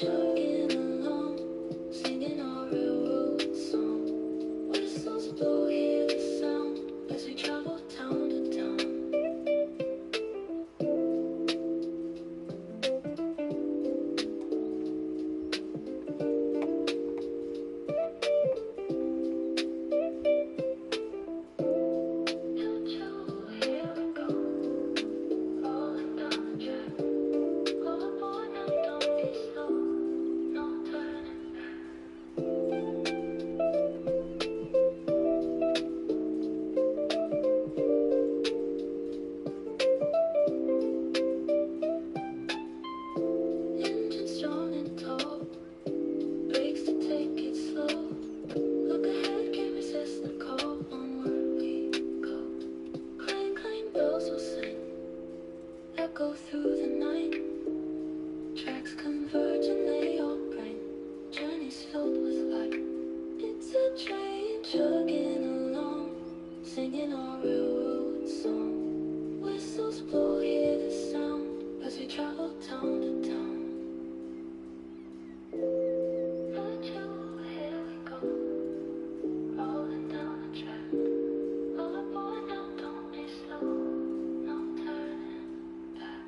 chugging along, singing our railroad song. Whistles blow, hear the sound as we travel town to town. Here we go, rolling down the track. All aboard now, don't be slow, no turning back. Engine strong and tall, brakes to take it slow. Look ahead, can't resist the call, onward we go. Clang, clang, bells will sing, echo through the night. Tracks converge and they all bring journeys filled with light. It's a train chugging along, singing our railroad song. Whistles blow, hear the sound as we travel town to town. Here we go, rolling down the track. All aboard now, don't be slow, no turning back.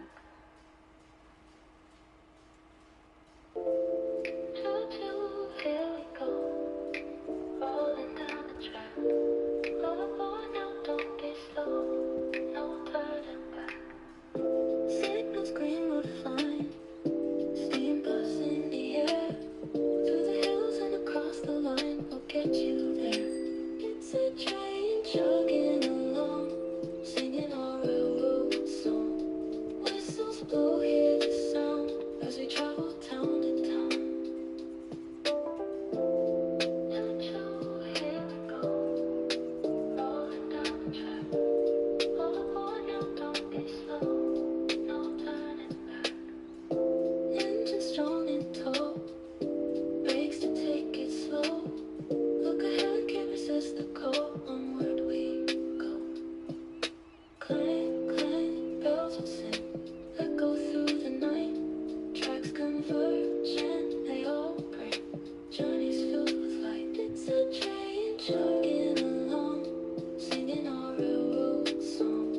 Here we go, rolling down the track. All aboard now, don't be slow, no turning back. Signals green, road flying, steam puffs in the air. Through the hills and across the line, we'll get you there. It's a train chugging along, singing our railroad song. Whistles blow, hear the sound as we travel town to town. Here we go, rolling down the track. All aboard now, don't be slow, no turning back. Engine strong and tall, brakes to take it slow. Look ahead, can't resist the call, onward we go. Clang, clang, bells will sing, echo through the night. Tracks converge and they all bring journeys filled with light. It's a train chugging along, singing our railroad song.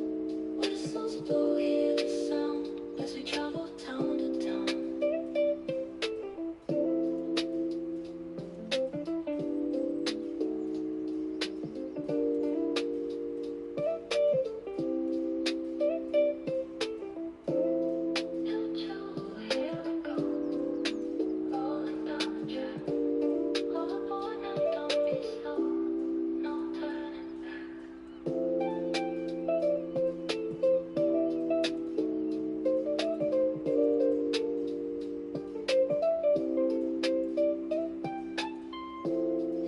Whistles blow, hear the sound as we travel town to town. Here we go, rolling down the track. All aboard now, don't be slow, no turning back.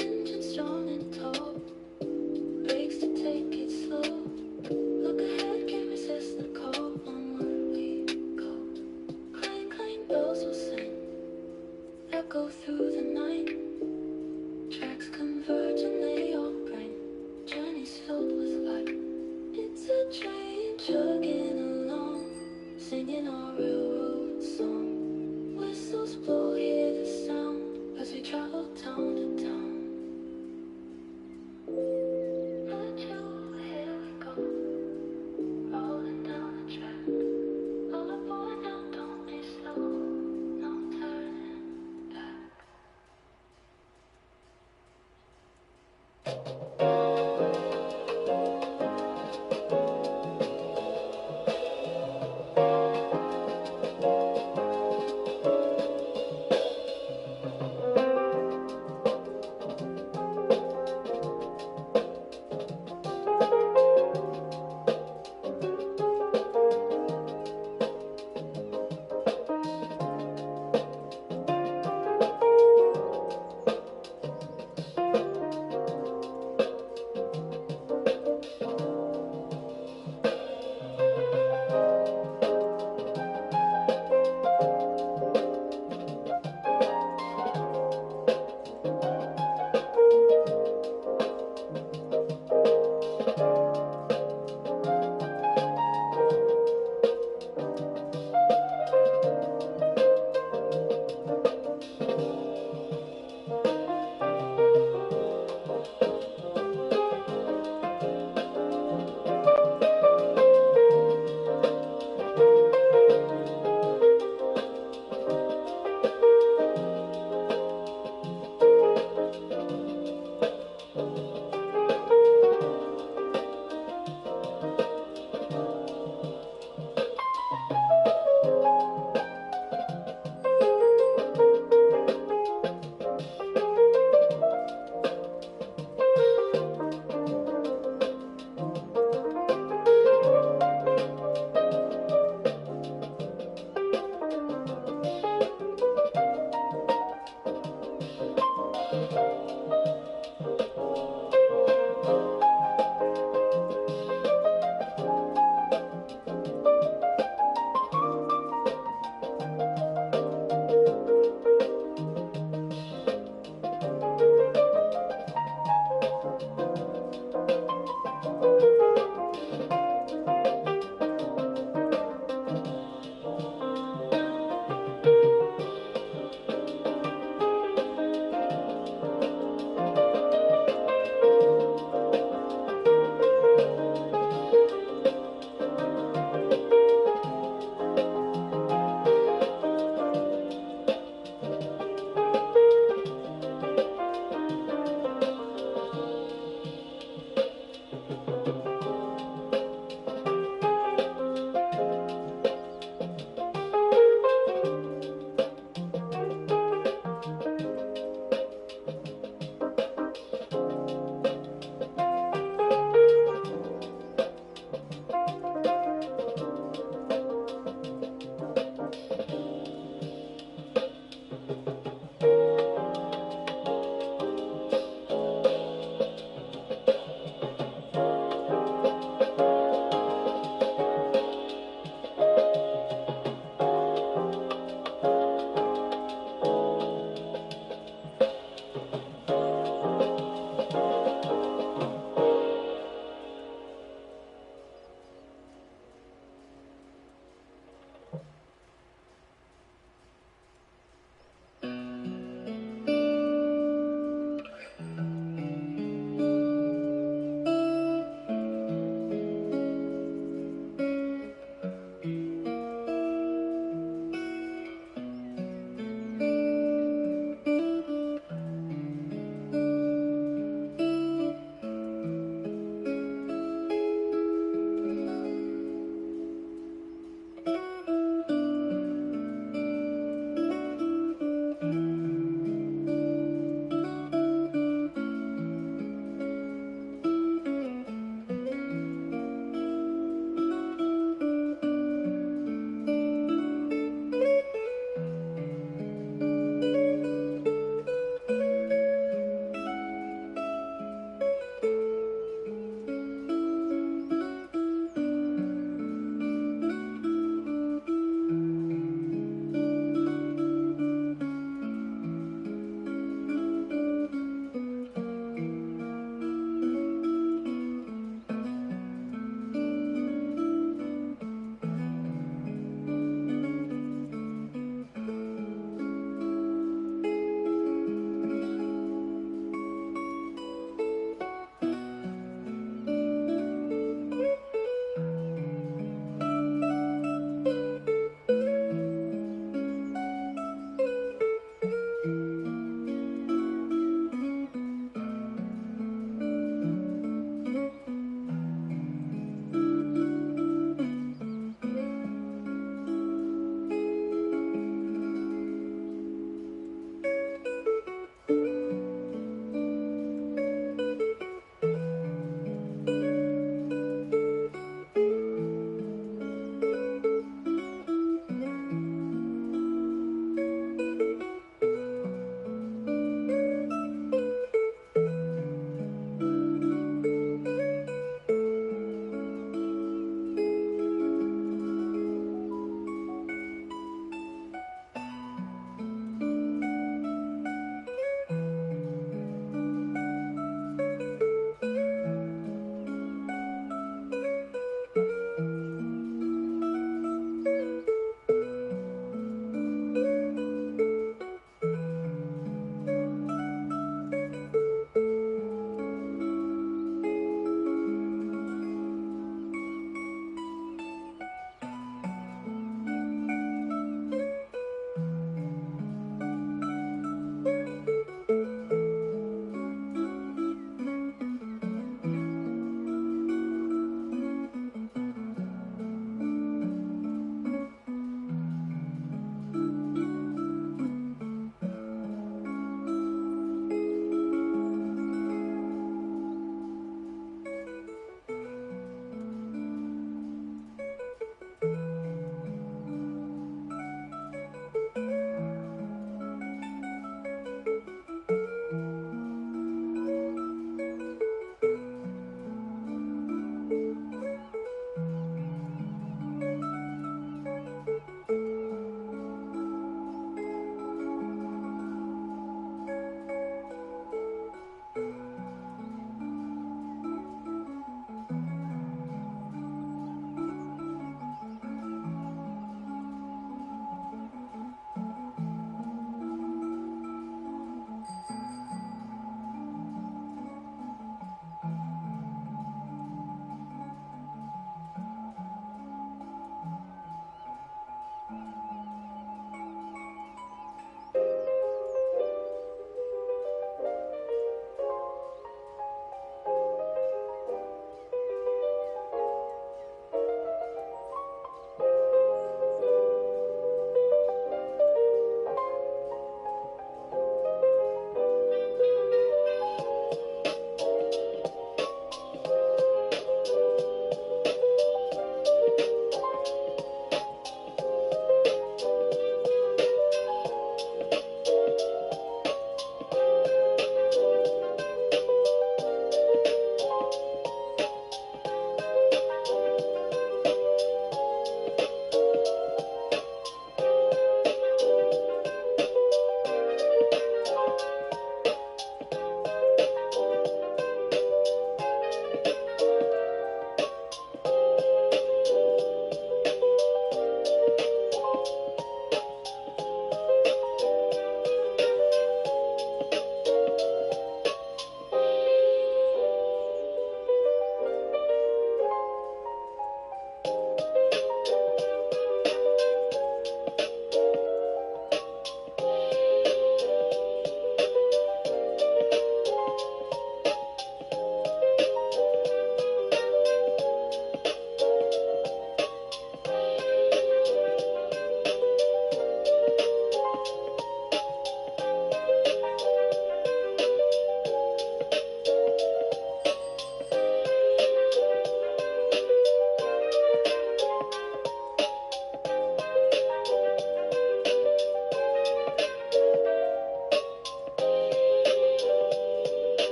Engine strong and tall, brakes to take it slow. Look ahead, can't resist the call, onward we go. Clang, clang, bells will sing, echo through the night. Tracks converge and they all bring journeys filled with light. It's a train chugging along, singing our railroad song. Whistles blow, hear the sound as we travel town to town. Here we go, rolling down the track. All aboard now, don't be slow, no turning back.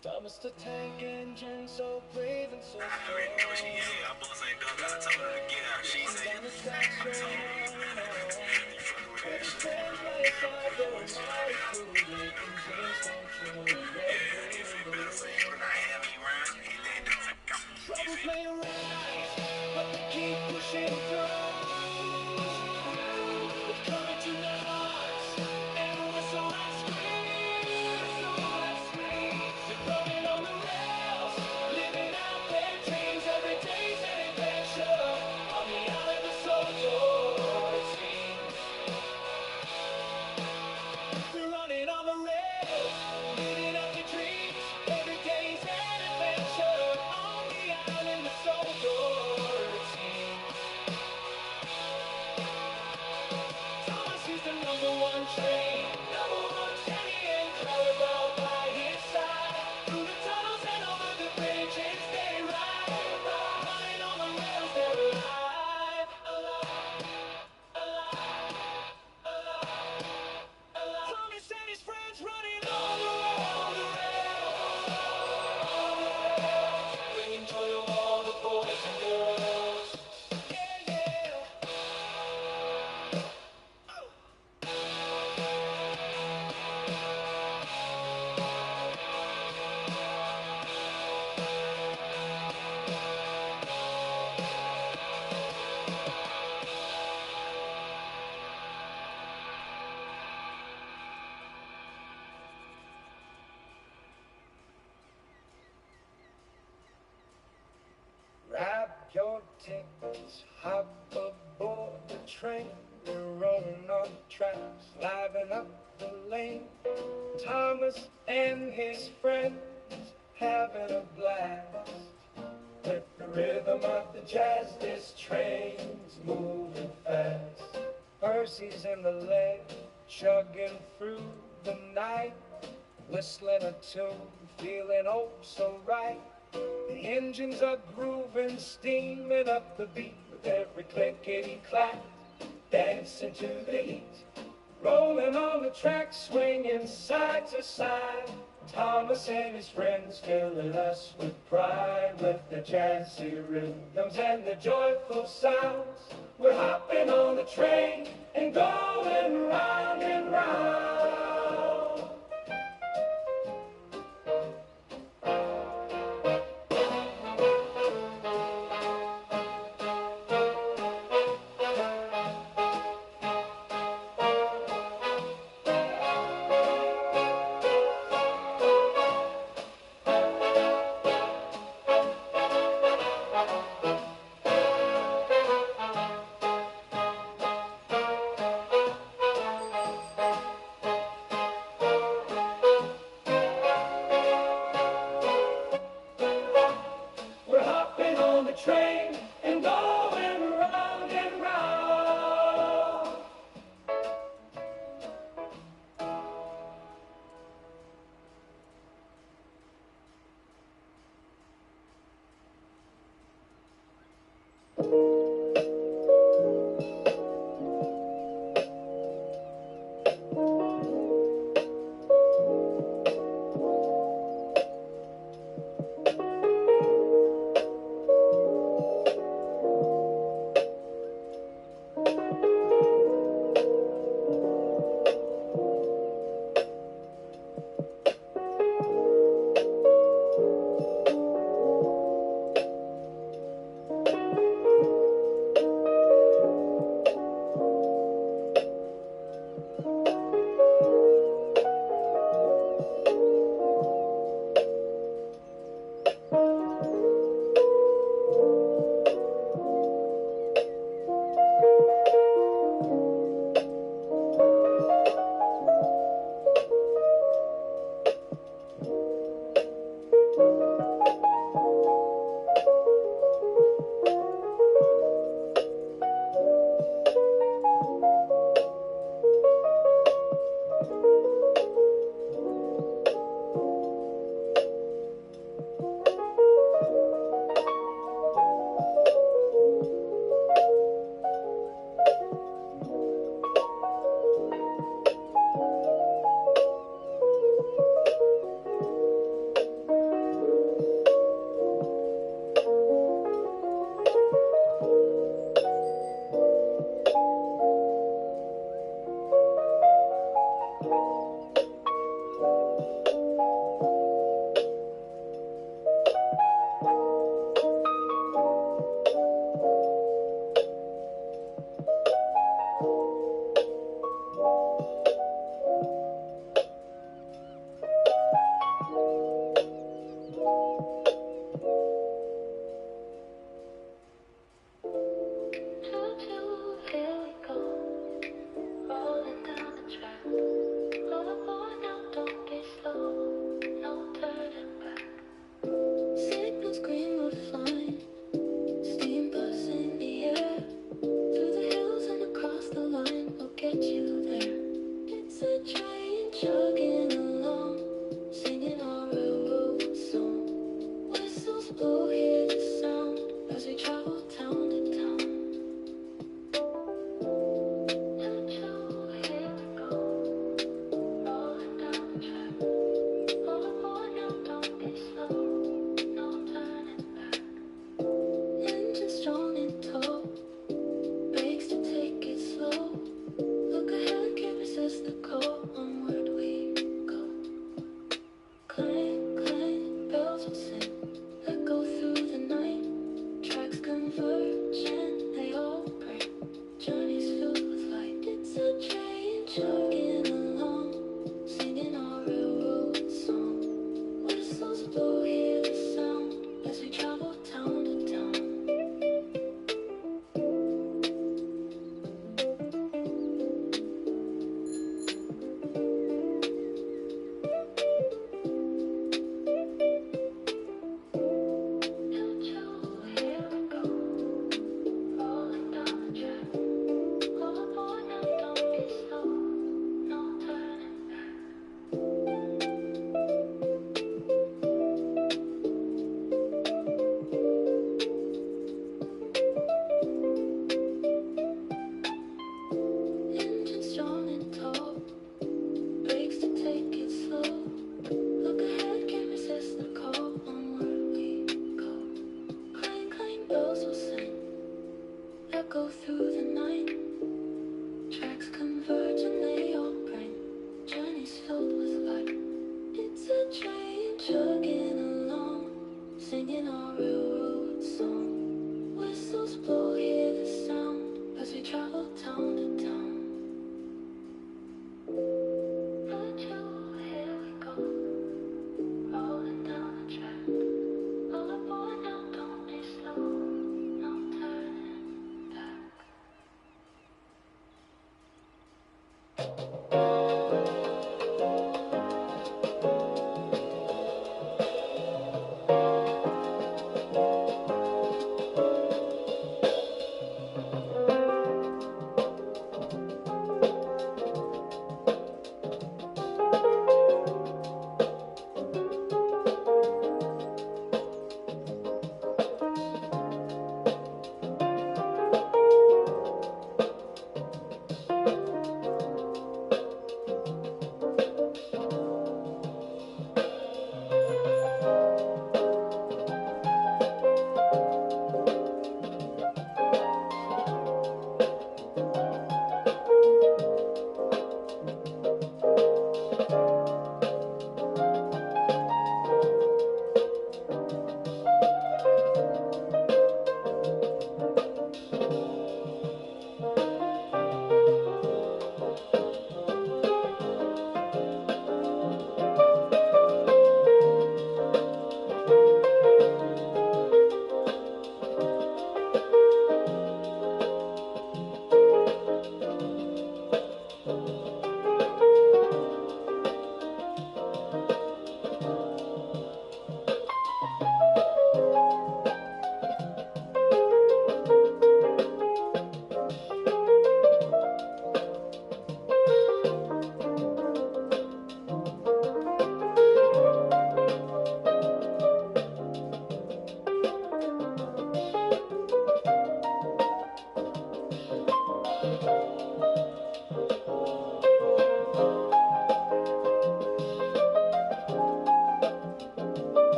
Thomas the Tank Engine, so brave and so strong. Yeah, our boss ain't done. I told her to get out. She said, I told her, you fucking with that shit. Yeah, if it better for you and I have me around, you hit that door. Troubles may arise, but we keep pushing through. With courage in their hearts, and whistle and scream. They're running on the rails, living out their dreams. Every day's an adventure on the island of Soto, it seems. They're running on the rails, living out their dreams. Every day's an adventure on the island of Soto, it seems. Thomas is the #1 train, #1 Jenny and Clarabelle by his side. Through the tunnels and over the bridges they ride. Running on the rails, they're alive, alive, alive, alive, alive. Thomas and his friends running on the rails, bringing joy to all the boys and girls. Yeah, yeah. Grab your tickets, hop aboard the train. We're rolling on the tracks, liven up the lane. Thomas and his friends having a blast. With the rhythm of the jazz, this train's moving fast. Percy's in the lead, chugging through the night, whistling a tune, feeling oh so right. The engines are grooving, steaming up the beat with every clickety-clack, dancing to the heat. Rolling on the track, swinging side to side. Thomas and his friends filling us with pride, with the jazzy rhythms and the joyful sounds. We're hopping on the train and going round and round. chugging along, singing our railroad song. Whistles blow, hear the sound as we travel town to town. But here we go, rolling down the track. All aboard now, don't be slow, no turning back.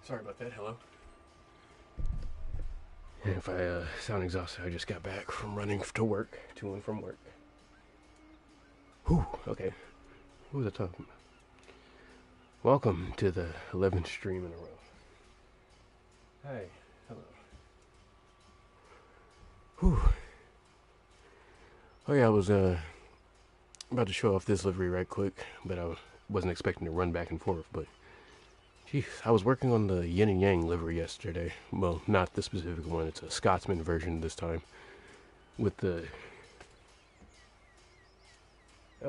Sorry about that, hello. And if I sound exhausted, I just got back from running to work, to and from work. Whew, okay. What was I talking about? Welcome to the 11th stream in a row. Hi, hello. Whew. Oh yeah, I was about to show off this livery right quick, but I wasn't expecting to run back and forth, but jeez, I was working on the yin and yang livery yesterday. Well, not the specific one, it's a Scotsman version this time. With the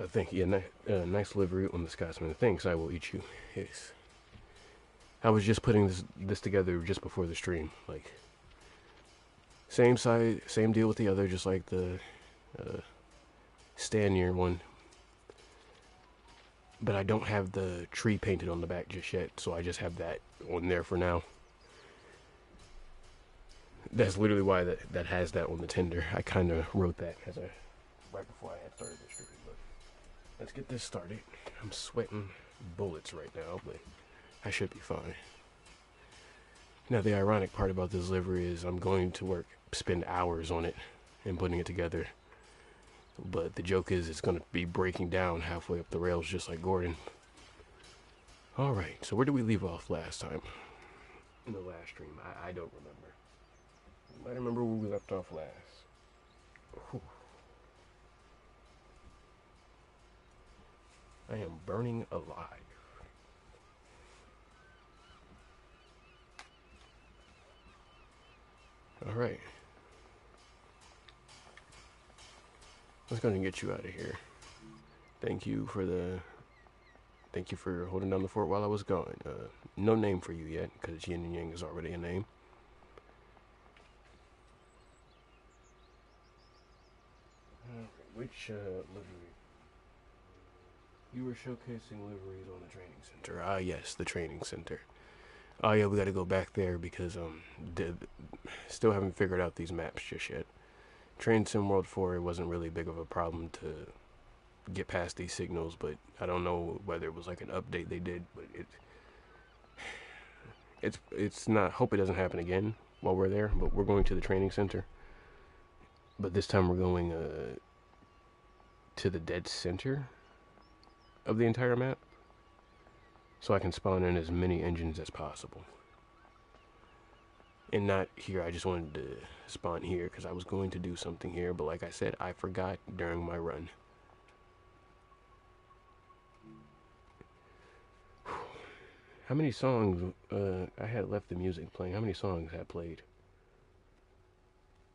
thank you, nice livery on the Scotsman. Thanks, I will eat you. Yes. I was just putting this together just before the stream. Like, same side, same deal with the other, just like the Stanier one. But I don't have the tree painted on the back just yet, so I just have that on there for now. That's literally why that has that on the tender. I kind of wrote that as right before I had started the stream. But let's get this started. I'm sweating bullets right now, but I should be fine. Now, the ironic part about this livery is I'm going to spend hours on it and putting it together. But the joke is it's going to be breaking down halfway up the rails just like Gordon. Alright, so where did we leave off last time? In the last stream, I don't remember. I remember where we left off last. Whew. I am burning alive. Alright. Let's go and get you out of here. Thank you for holding down the fort while I was gone. No name for you yet, because Yin and Yang is already a name. Alright, which livery? You were showcasing liveries on the training center. Ah, yes, the training center. Oh yeah, we gotta go back there because still haven't figured out these maps just yet. Train Sim World 4, it wasn't really big of a problem to get past these signals, but I don't know whether it was like an update they did, but it's not. Hope it doesn't happen again while we're there. But we're going to the training center. But this time we're going to the dead center of the entire map, so I can spawn in as many engines as possible. And not here. I just wanted to spawn here because I was going to do something here, but like I said, I forgot during my run. How many songs I had left the music playing? How many songs I played?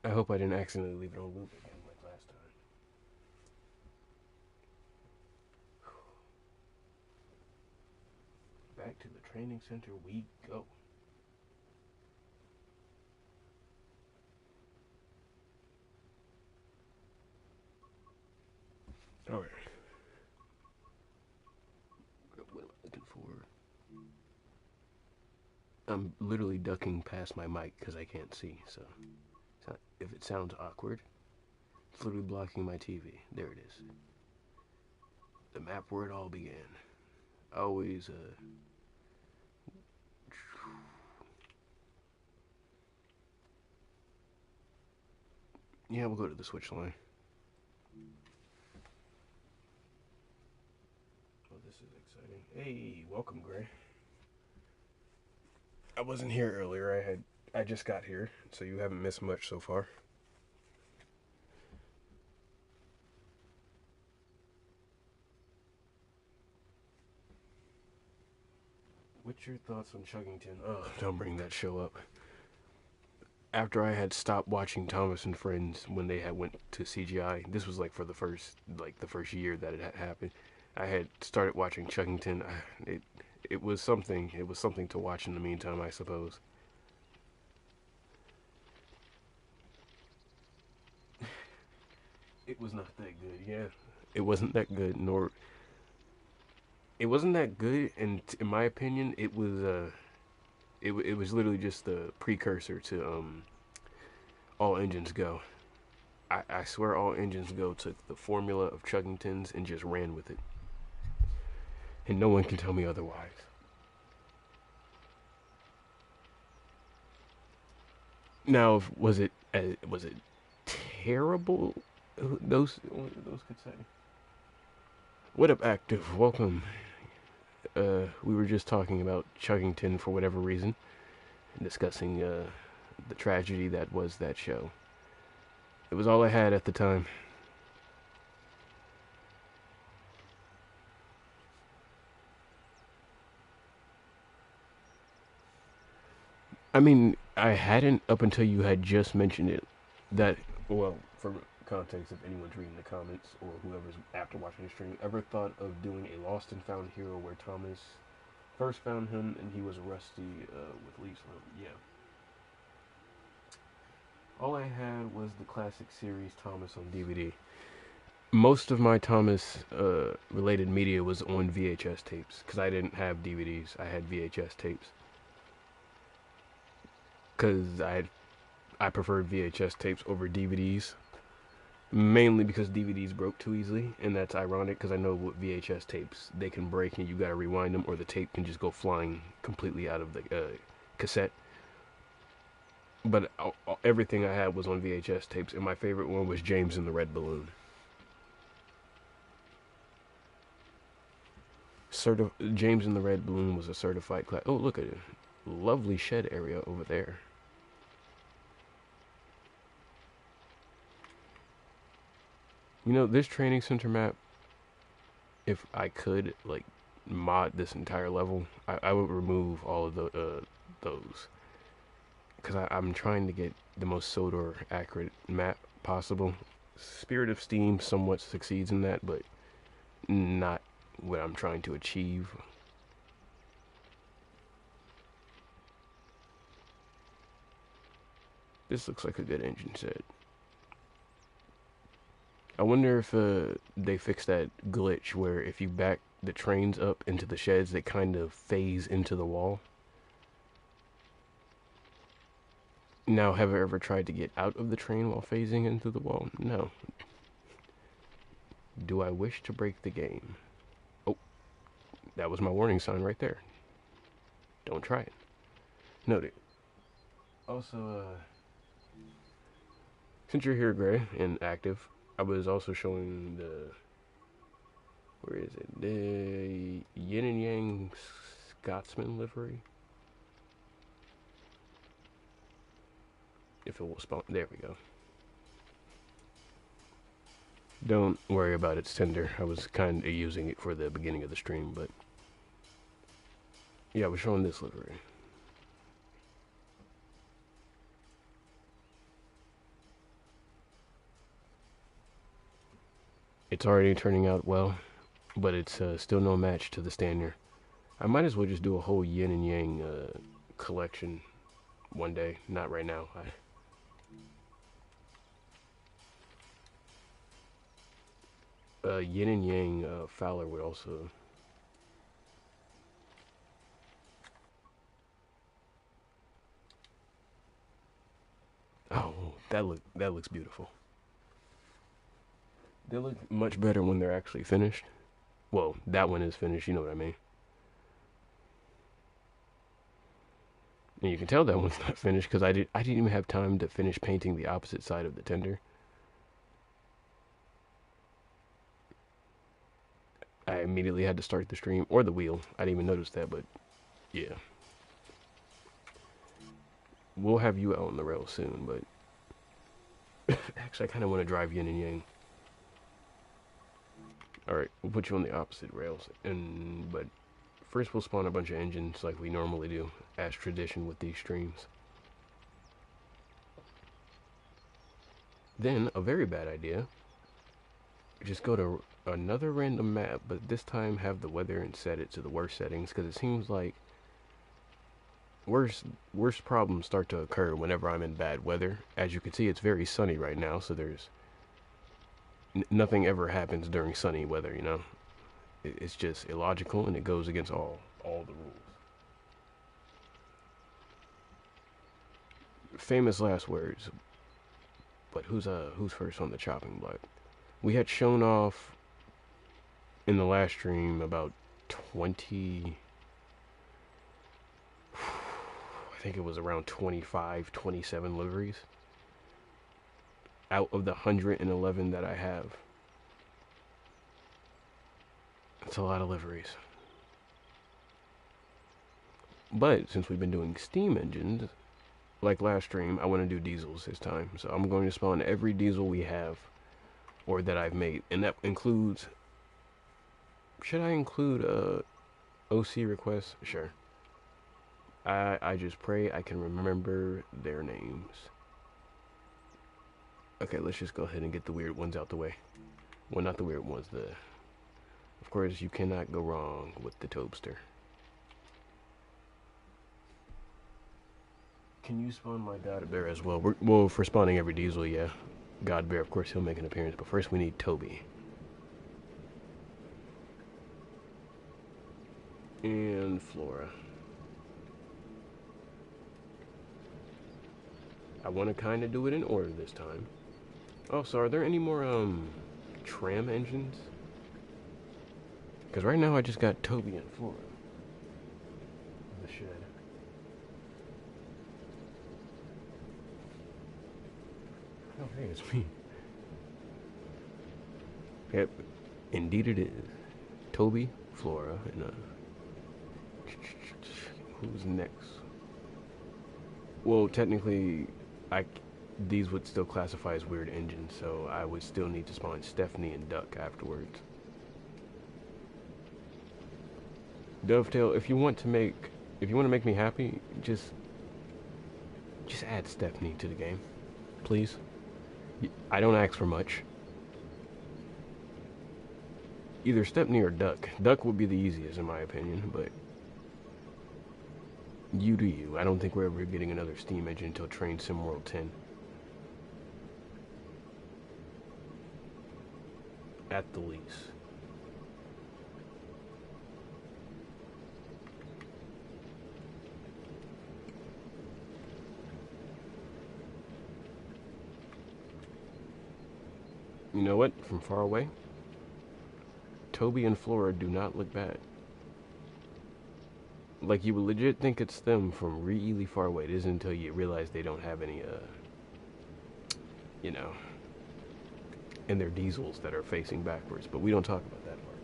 I hope I didn't accidentally leave it on loop again like last time. Back to the training center we go. Alright. What am I looking for? I'm literally ducking past my mic because I can't see, so if it sounds awkward, it's literally blocking my TV. There it is. The map where it all began. Always, yeah, we'll go to the switch line. Oh, this is exciting. Hey, welcome, Gray. I wasn't here earlier. I just got here, so you haven't missed much so far. What's your thoughts on Chuggington? Oh, don't bring that show up. After I had stopped watching Thomas and Friends when they had went to CGI, this was like for the first year that it had happened. I had started watching Chuggington. It was something. It was something to watch in the meantime, I suppose. It was not that good, yeah. It wasn't that good, nor... It wasn't that good, and in my opinion, it was, it was literally just the precursor to, All Engines Go. I swear All Engines Go took the formula of Chuggingtons and just ran with it. And no one can tell me otherwise. Now, was it terrible? Those could say. What up, Active? Welcome. We were just talking about Chuggington for whatever reason, and discussing the tragedy that was that show. It was all I had at the time. I mean, I hadn't up until you had just mentioned it. That, well, for context, if anyone's reading the comments or whoever's after watching the stream, ever thought of doing a Lost and Found hero where Thomas first found him and he was rusty with Lisa? Yeah. All I had was the classic series Thomas on DVD. Most of my Thomas related media was on VHS tapes because I didn't have DVDs. I had VHS tapes. Because I preferred VHS tapes over DVDs. Mainly because DVDs broke too easily, and that's ironic because I know with VHS tapes, they can break and you gotta rewind them, or the tape can just go flying completely out of the cassette. But everything I had was on VHS tapes, and my favorite one was James and the Red Balloon. James and the Red Balloon was a certified class. Oh, look at it. Lovely shed area over there. You know, this training center map, if I could, like, mod this entire level, I would remove all of those. Because I'm trying to get the most Sodor accurate map possible. Spirit of Steam somewhat succeeds in that, but not what I'm trying to achieve. This looks like a good engine set. I wonder if they fixed that glitch where if you back the trains up into the sheds, they kind of phase into the wall. Now, have I ever tried to get out of the train while phasing into the wall? No. Do I wish to break the game? Oh, that was my warning sign right there. Don't try it. Noted. Also, since you're here, Gray, and active, I was also showing the... Where is it? The Yin and Yang Scotsman livery. If it will spawn. There we go. Don't worry about its tender. I was kind of using it for the beginning of the stream, but... Yeah, I was showing this livery. It's already turning out well, but it's still no match to the standard. I might as well just do a whole Yin and Yang collection one day. Not right now. Yin and Yang Fowler would also... Oh, that looks beautiful. They look much better when they're actually finished. Well, that one is finished, you know what I mean. And you can tell that one's not finished because I didn't even have time to finish painting the opposite side of the tender. I immediately had to start the stream, or the wheel. I didn't even notice that, but yeah. We'll have you out on the rail soon, but actually I kind of want to drive Yin and Yang. Alright, we'll put you on the opposite rails, but first we'll spawn a bunch of engines like we normally do, as tradition with these streams. Then, a very bad idea, just go to another random map, but this time have the weather and set it to the worst settings, because it seems like worst problems start to occur whenever I'm in bad weather. As you can see, it's very sunny right now, so there's nothing ever happens during sunny weather, you know. It's just illogical, and it goes against all the rules. Famous last words. But who's first on the chopping block? We had shown off in the last stream about 20, I think it was around 25, 27 liveries out of the 111 that I have. That's a lot of liveries. But since we've been doing steam engines, like last stream, I want to do diesels this time. So I'm going to spawn every diesel we have, or that I've made. And that includes... Should I include OC requests? Sure. I just pray I can remember their names. Okay, let's just go ahead and get the weird ones out the way. Well, not the weird ones. Of course, you cannot go wrong with the Toadster. Can you spawn my God Bear as well? Well, for spawning every diesel, yeah. God Bear, of course, he'll make an appearance. But first, we need Toby. And Flora. I want to kind of do it in order this time. Oh, so are there any more, tram engines? Because right now I just got Toby and Flora. The shed. hey, it's me. Yep, indeed it is. Toby, Flora, and who's next? Well, technically, I these would still classify as weird engines, so I would still need to spawn Stephanie and Duck afterwards. Dovetail, if you want to make me happy, just add Stephanie to the game, please. I don't ask for much. Either Stephanie or Duck. Duck would be the easiest in my opinion, but you do you. I don't think we're ever getting another Steam engine until Train Sim World 10. At the least. You know what? From far away, Toby and Flora do not look bad. Like, you would legit think it's them from really far away. It isn't until you realize they don't have any, you know, and they're diesels that are facing backwards. But we don't talk about that part.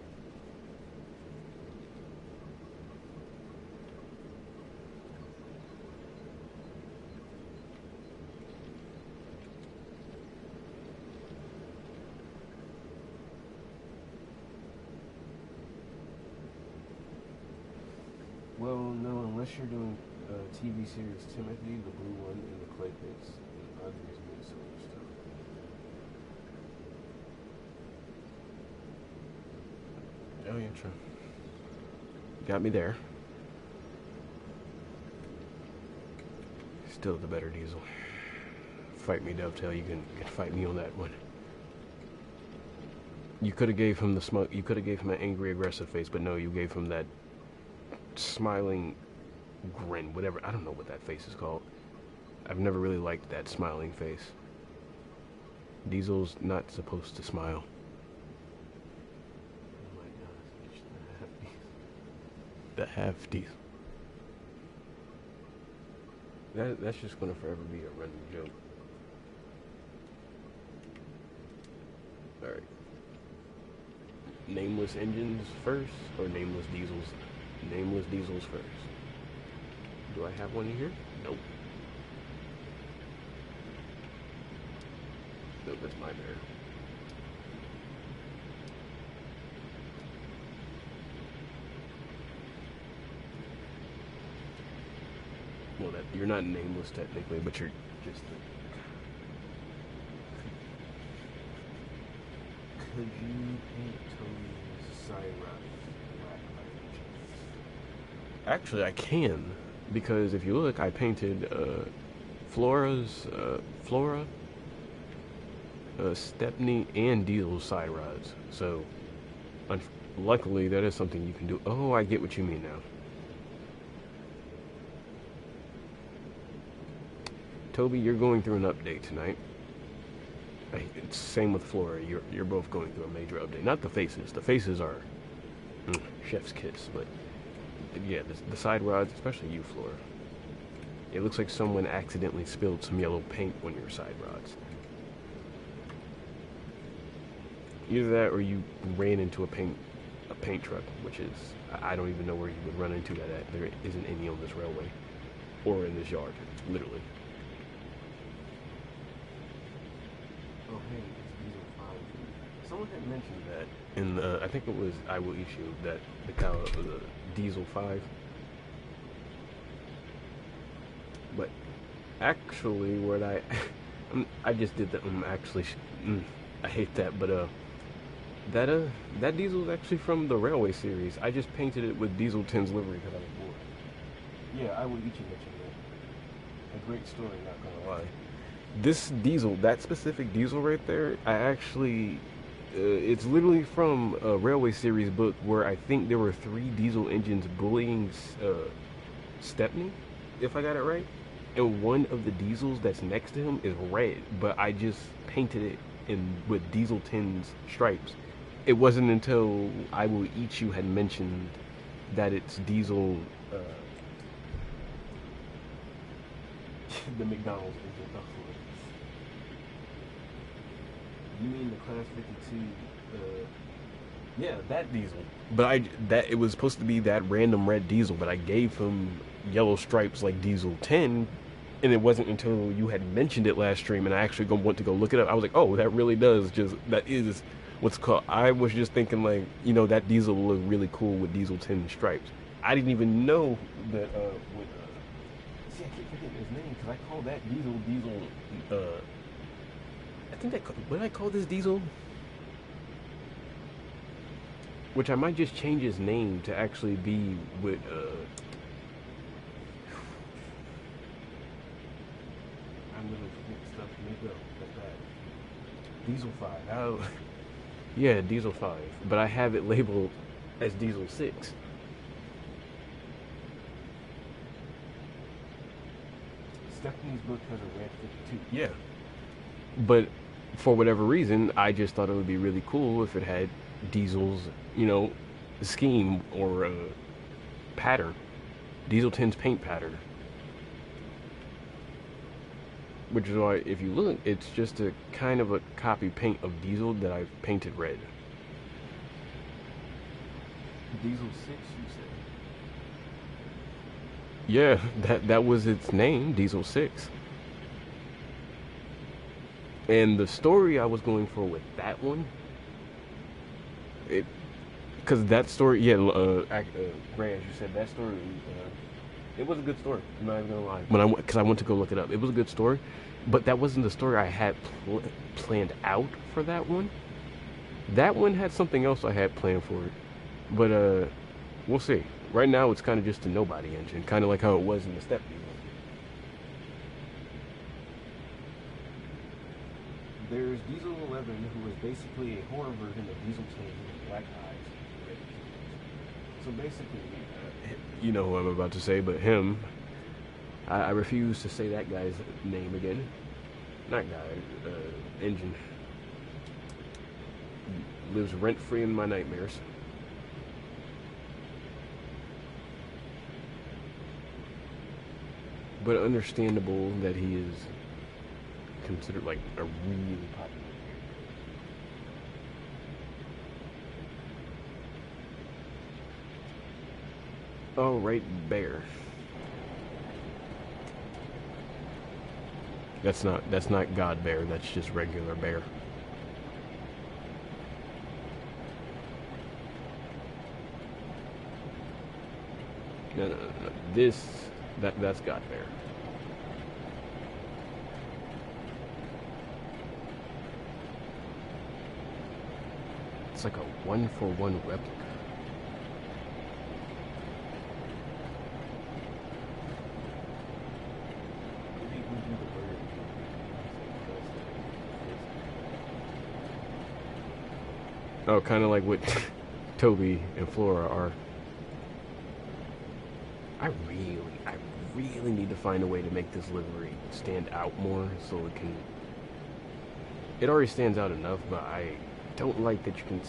Well, no, unless you're doing TV series Timothy, the blue one, and the clay pits, and others Minnesota stuff. Oh yeah, true. Got me there. Still the better diesel. Fight me, Dovetail. You can fight me on that one. You could have gave him the smug. You could have gave him an angry, aggressive face, but no, you gave him that smiling grin, whatever. I don't know what that face is called. I've never really liked that smiling face. Diesel's not supposed to smile. Oh my gosh, the half diesel. That's just gonna forever be a running joke. Alright. Nameless engines first, or nameless diesels? Nameless diesels first. Do I have one here? Nope. Nope, that's my bear. Well, that you're not nameless technically, but you're just the... Could you paint Tony's side rod black by any chance? Actually, I can, because if you look, I painted Flora, Stepney, and Diesel's side rods. So, luckily, that is something you can do. Oh, I get what you mean now. Toby, you're going through an update tonight. It's same with Flora. You're both going through a major update. Not the faces. The faces are chef's kiss, but yeah, the side rods, especially you, Flora. It looks like someone accidentally spilled some yellow paint on your side rods. Either that, or you ran into a paint truck, which is, I don't even know where you would run into that at. There isn't any on this railway or in this yard, literally. Oh, hey, it's Diesel 5. Someone had mentioned that in I think it was I Will Eat You, that the Diesel 5. But actually, what I just did the actually, I hate that, but that diesel is actually from the Railway series. I just painted it with Diesel 10's livery because I was bored. Yeah, I Will Eat You mentioned that. A great story, not gonna lie. This diesel, that specific diesel right there, I actually, it's literally from a Railway series book where I think there were 3 diesel engines bullying Stepney, if I got it right. And one of the diesels that's next to him is red, but I just painted it with Diesel 10's stripes. It wasn't until I Will Eat You had mentioned that it's Diesel, the McDonald's engine. You mean the Class 52? Yeah, that diesel. But it was supposed to be that random red diesel, but I gave him yellow stripes like Diesel 10, and it wasn't until you had mentioned it last stream, and I actually went to go look it up. I was like, oh, that really does that is what's called. I was just thinking like, that diesel will look really cool with Diesel 10 stripes. I didn't even know that. See, I keep forgetting his name because I call that diesel. I think what did I call this diesel? Which I might just change his name to actually be with I'm gonna forget stuff. Maybe that's bad. Diesel 5. Oh, yeah, Diesel 5. But I have it labeled as Diesel 6. Stephanie's book has a red 52. Yeah. But for whatever reason, I just thought it would be really cool if it had Diesel's, scheme or pattern. Diesel 10's paint pattern. Which is why, if you look, it's just a kind of a copy paint of Diesel that I've painted red. Diesel 6, you said? Yeah, that was its name, Diesel 6. And the story I was going for with that one, because that story, yeah, Ray, as you said, that story, it was a good story. I'm not even gonna lie. Because I went to go look it up, it was a good story, but that wasn't the story I had planned out for that one. That one had something else I had planned for it, but we'll see. Right now, it's kind of just a nobody engine, kind of like how it was in the Stephanie one. There's Diesel 11, who is basically a horror version of Diesel 10 with black eyes. So basically, you know who I'm about to say, but him, I refuse to say that guy's name again. Not guy, engine. Lives rent-free in my nightmares. But understandable that he is considered like a really popular character. Oh, right, bear. That's not God Bear, that's just regular bear. No. That's God Bear. It's like a 1-for-1 replica. Oh, kind of like what Toby and Flora are. I really need to find a way to make this livery stand out more so it can... It already stands out enough, but I don't like that you can...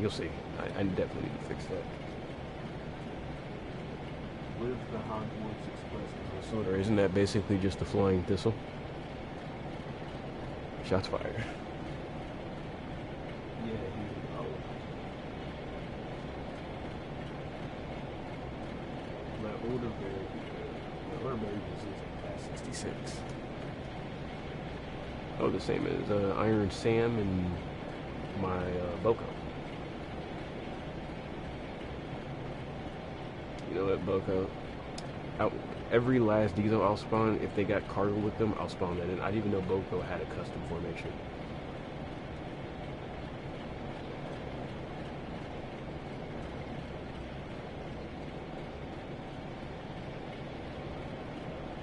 You'll see. I definitely need to fix that. Live the Hogwarts Express Minnesota. Isn't that basically just a flying thistle? Shots fired. Yeah, my older bear was in class 66. Oh, the same as Iron Sam and my Boko. You know that Boko? Every last diesel I'll spawn, if they got cargo with them, I'll spawn that in. I didn't even know Boko had a custom formation.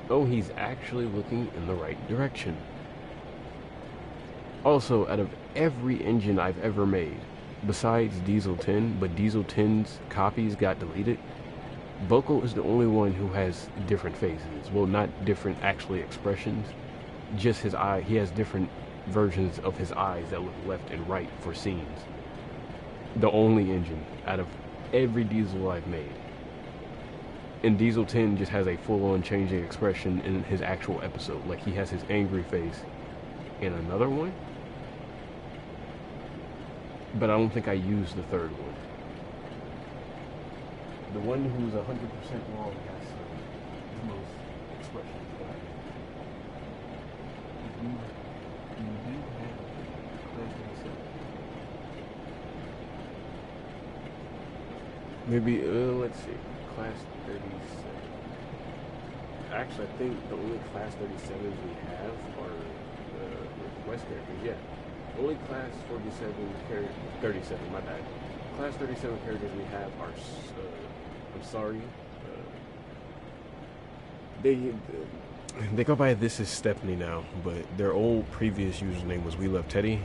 Oh, he's actually looking in the right direction. Also, out of every engine I've ever made, besides Diesel 10, but Diesel 10's copies got deleted, Boko is the only one who has different faces. Well, not different actually expressions, just his eye. He has different versions of his eyes that look left and right for scenes. The only engine out of every diesel I've made. And Diesel 10 just has a full-on changing expression in his actual episode. Like, he has his angry face in another one, but I don't think I used the third one. The one who's 100% wrong has the most expressions that I have. You do have class 37. Maybe, let's see, class 37. Actually, I think the only class 37s we have are request characters, yeah. Only class 37, my bad. Class 37 characters we have are, I'm sorry, they go by This Is Stephanie now, but their old previous username was We Love Teddy,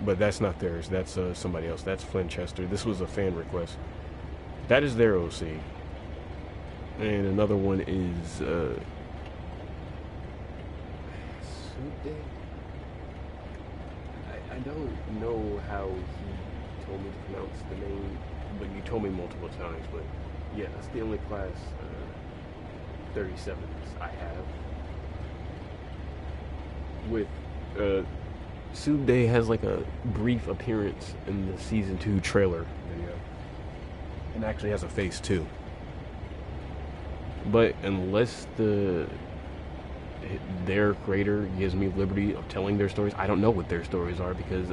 but that's not theirs. That's somebody else. That's Flintchester. This was a fan request. That is their OC. And another one is Sude. I don't know how he told me to pronounce the name, but you told me multiple times. But yeah, that's the only class 37s I have. With Sude has like a brief appearance in the season 2 trailer video, and actually has a face too. But unless their creator gives me liberty of telling their stories, I don't know what their stories are, because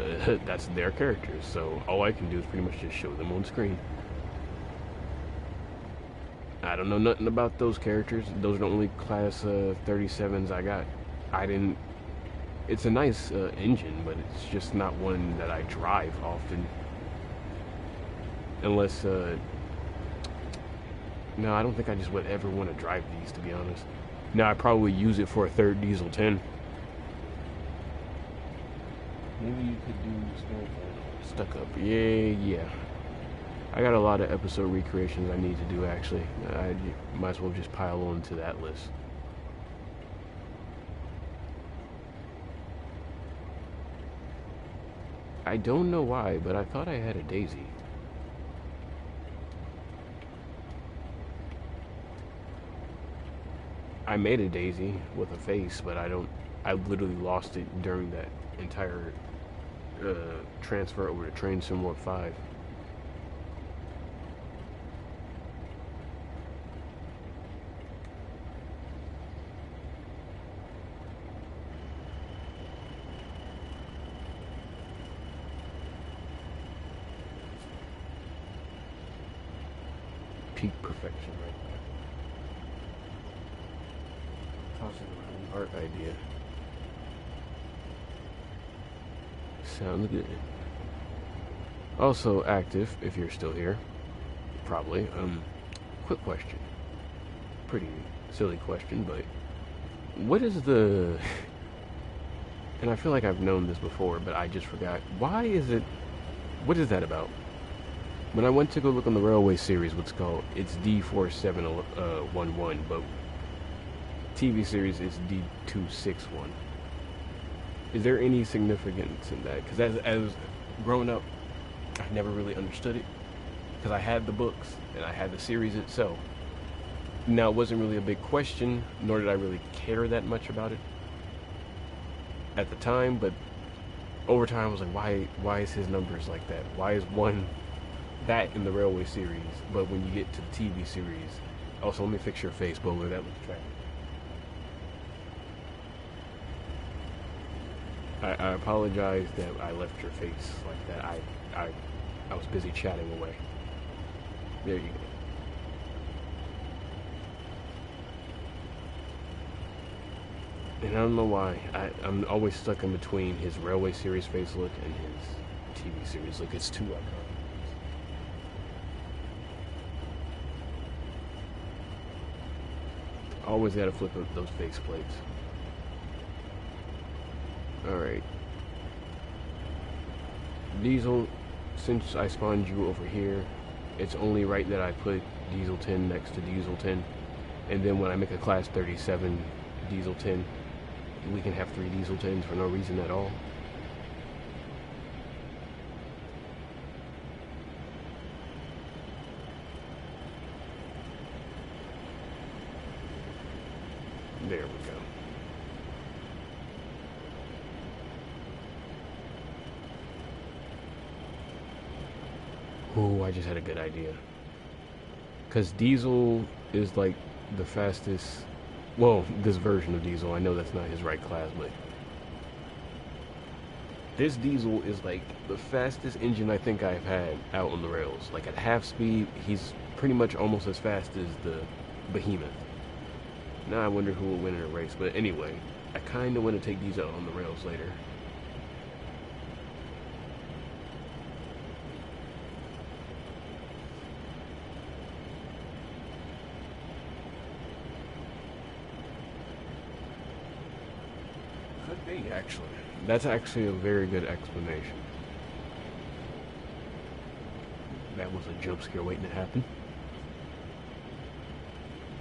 that's their characters. So all I can do is pretty much just show them on screen. I don't know nothing about those characters. Those are the only class 37s I got. It's a nice engine, but it's just not one that I drive often. Unless, no, I don't think I just would ever want to drive these, to be honest. Now, I probably use it for a third diesel 10. Maybe you could do stuck up. Yeah. I got a lot of episode recreations I need to do, actually. I might as well just pile on to that list. I don't know why, but I thought I had a Daisy. I made a Daisy with a face, but I literally lost it during that entire transfer over to Train Sim 5. Peak perfection right there. Tossing around an art idea. Sounds good. Also active, if you're still here. Probably. Quick question. Pretty silly question, but what is the... And I feel like I've known this before, but I just forgot. Why is it... What is that about? When I went to go look on the Railway series, what's called, it's D4711, but TV series is D261. Is there any significance in that? Because as growing up, I never really understood it. Because I had the books, and I had the series itself. Now, it wasn't really a big question, nor did I really care that much about it at the time, but over time I was like, why is his numbers like that? Why is one that in the Railway series, but when you get to the TV series... Also, let me fix your face, Bowler, that looks tragic. I apologize that I left your face like that. I was busy chatting away. There you go. And I don't know why. I'm always stuck in between his Railway series face look and his TV series look. It's too iconic. Always gotta flip up those face plates. Alright. Diesel, since I spawned you over here, it's only right that I put Diesel 10 next to Diesel 10. And then when I make a class 37 Diesel 10, we can have 3 Diesel 10s for no reason at all. There we go. Oh, I just had a good idea. Because Diesel is like the fastest. Well, this version of Diesel. I know that's not his right class, but this Diesel is like the fastest engine I think I've had out on the rails. Like at half speed, he's pretty much almost as fast as the Behemoth. Now I wonder who will win in a race. But anyway, I kind of want to take these out on the rails later. Could be, actually. That's actually a very good explanation. That was a jump scare waiting to happen.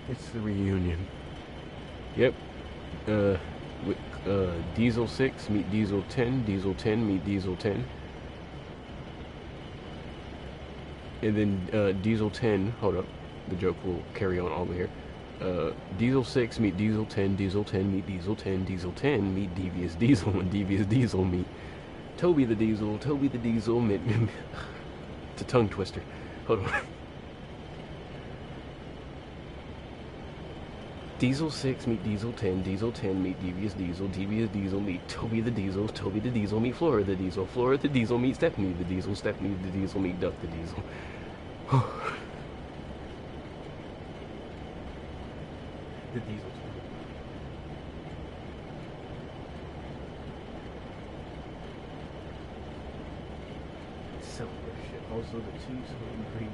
It's the reunion. Yep. With, Diesel 6 meet Diesel 10, Diesel 10 meet Diesel 10. And then Diesel 10, hold up, the joke will carry on all the way here. Diesel 6 meet Diesel 10, Diesel 10 meet Diesel 10, Diesel 10 meet Devious Diesel, and Devious Diesel meet Toby the Diesel, Toby the Diesel meet... It's a tongue twister. Hold on. Diesel 6 meet Diesel 10, Diesel 10 meet Devious Diesel, Devious Diesel meet Toby the Diesel, Toby the Diesel meet Flora the Diesel, Flora the Diesel meet Stephanie the Diesel, Stephanie the Diesel meet Duck the Diesel. The Diesel. Selling their shit. Also, the 2 green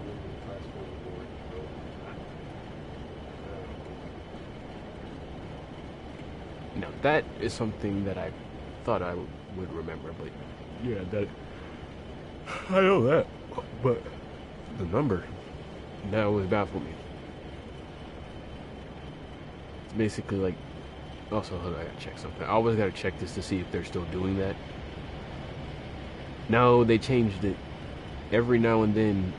class 4 board. Now that is something that I thought I would remember, but yeah, that I know that, but the number now was baffled me. It's basically like, also hold on, I gotta check something. I always gotta check this to see if they're still doing that. No, they changed it. Every now and then,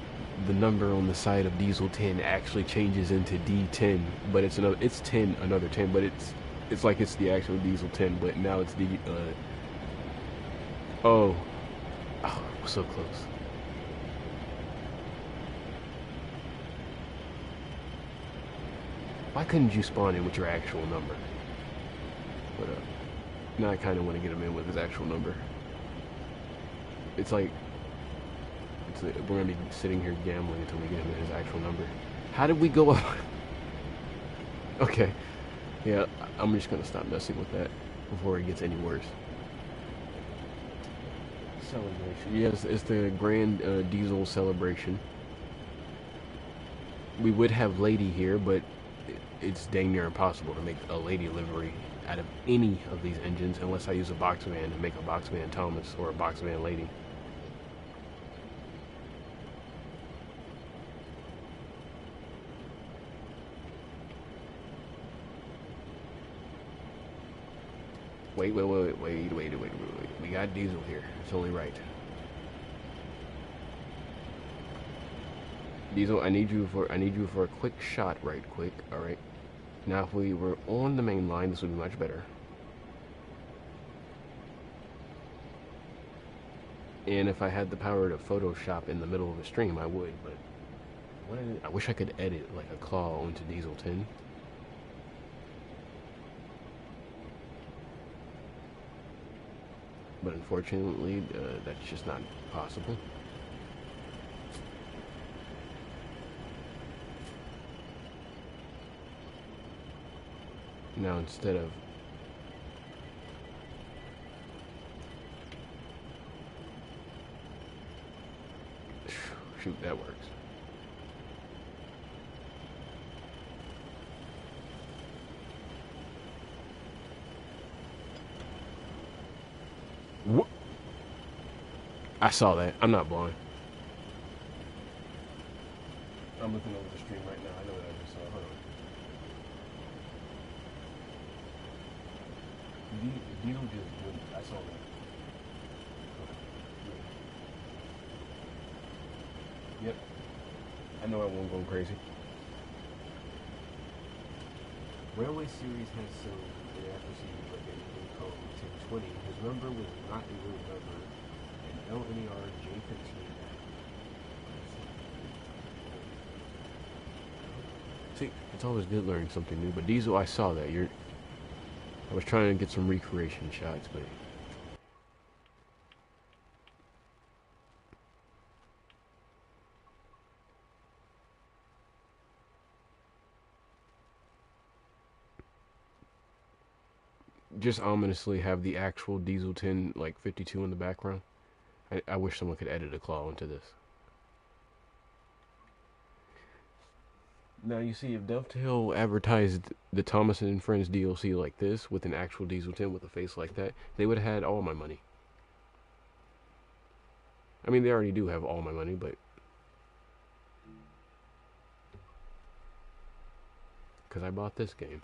the number on the side of Diesel 10 actually changes into D10, but it's 10, another 10, but it's like it's the actual Diesel 10, but now it's the, oh, so close. Why couldn't you spawn in with your actual number? But, now I kind of want to get him in with his actual number. It's like, we're going to be sitting here gambling until we get him in his actual number. How did we go up? Okay. Yeah, I'm just gonna stop messing with that before it gets any worse. Celebration. Yes, it's the Grand Diesel Celebration. We would have Lady here, but it's dang near impossible to make a Lady livery out of any of these engines unless I use a Boxman and make a Boxman Thomas or a Boxman Lady. Wait. We got Diesel here. It's only right. Diesel, I need you for a quick shot right quick, alright? Now if we were on the main line, this would be much better. And if I had the power to Photoshop in the middle of a stream, I would, but I wish I could edit like a claw onto Diesel 10. But unfortunately, that's just not possible. Now instead of shoot, that works. What? I saw that. I'm not blind. I'm looking over the stream right now. I know what I just saw. Hold on. Diesel just good. I saw that. Yep. I know I won't go crazy. Railway Series has some inaccuracies like anything called 1020. His number was not a real number, and LNER J15. See, it's always good learning something new. But Diesel, I saw that. I was trying to get some recreation shots, but just ominously have the actual Diesel 10 like 52 in the background. I wish someone could edit a claw into this. Now you see, if Dovetail advertised the Thomas and Friends DLC like this with an actual Diesel 10 with a face like that, they would have had all my money. I mean, they already do have all my money, but because I bought this game.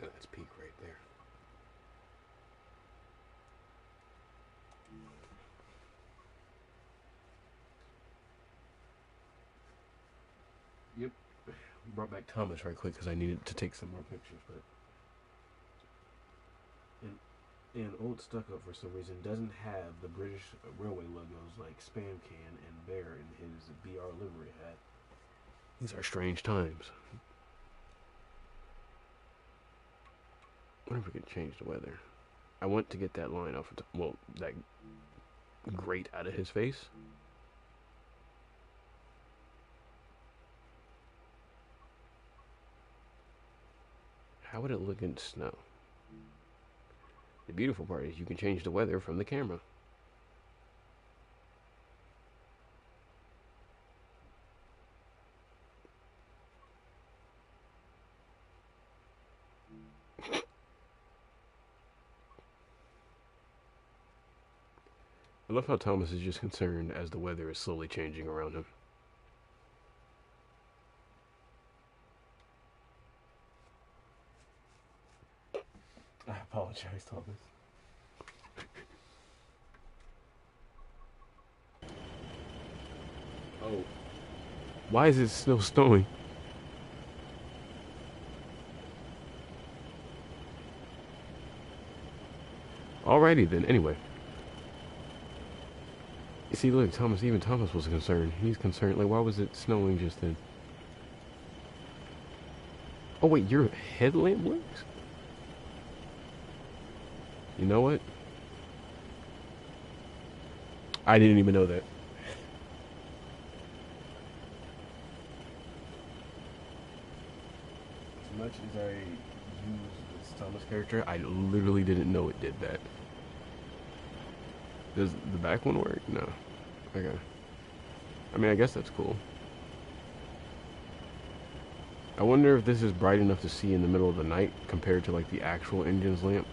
Oh, that's peak right there. Yep. Brought back Thomas right quick because I needed to take some more pictures, but and Old Stucco for some reason doesn't have the British Railway logos like Spam Can and Bear in his BR livery hat. These are strange times. I wonder if we could change the weather. I want to get that line off of, well, that grate out of his face. How would it look in snow? The beautiful part is you can change the weather from the camera. I love how Thomas is just concerned as the weather is slowly changing around him. I apologize, Thomas. Oh. Why is it still snowing? Alrighty then, anyway. You see, look, Thomas, even Thomas was concerned. He's concerned, like, why was it snowing just then? Oh, wait, your headlamp works? You know what? I didn't even know that. As much as I use this Thomas character, I literally didn't know it did that. Does the back one work? No. Okay. I mean, I guess that's cool. I wonder if this is bright enough to see in the middle of the night compared to like the actual engine's lamps.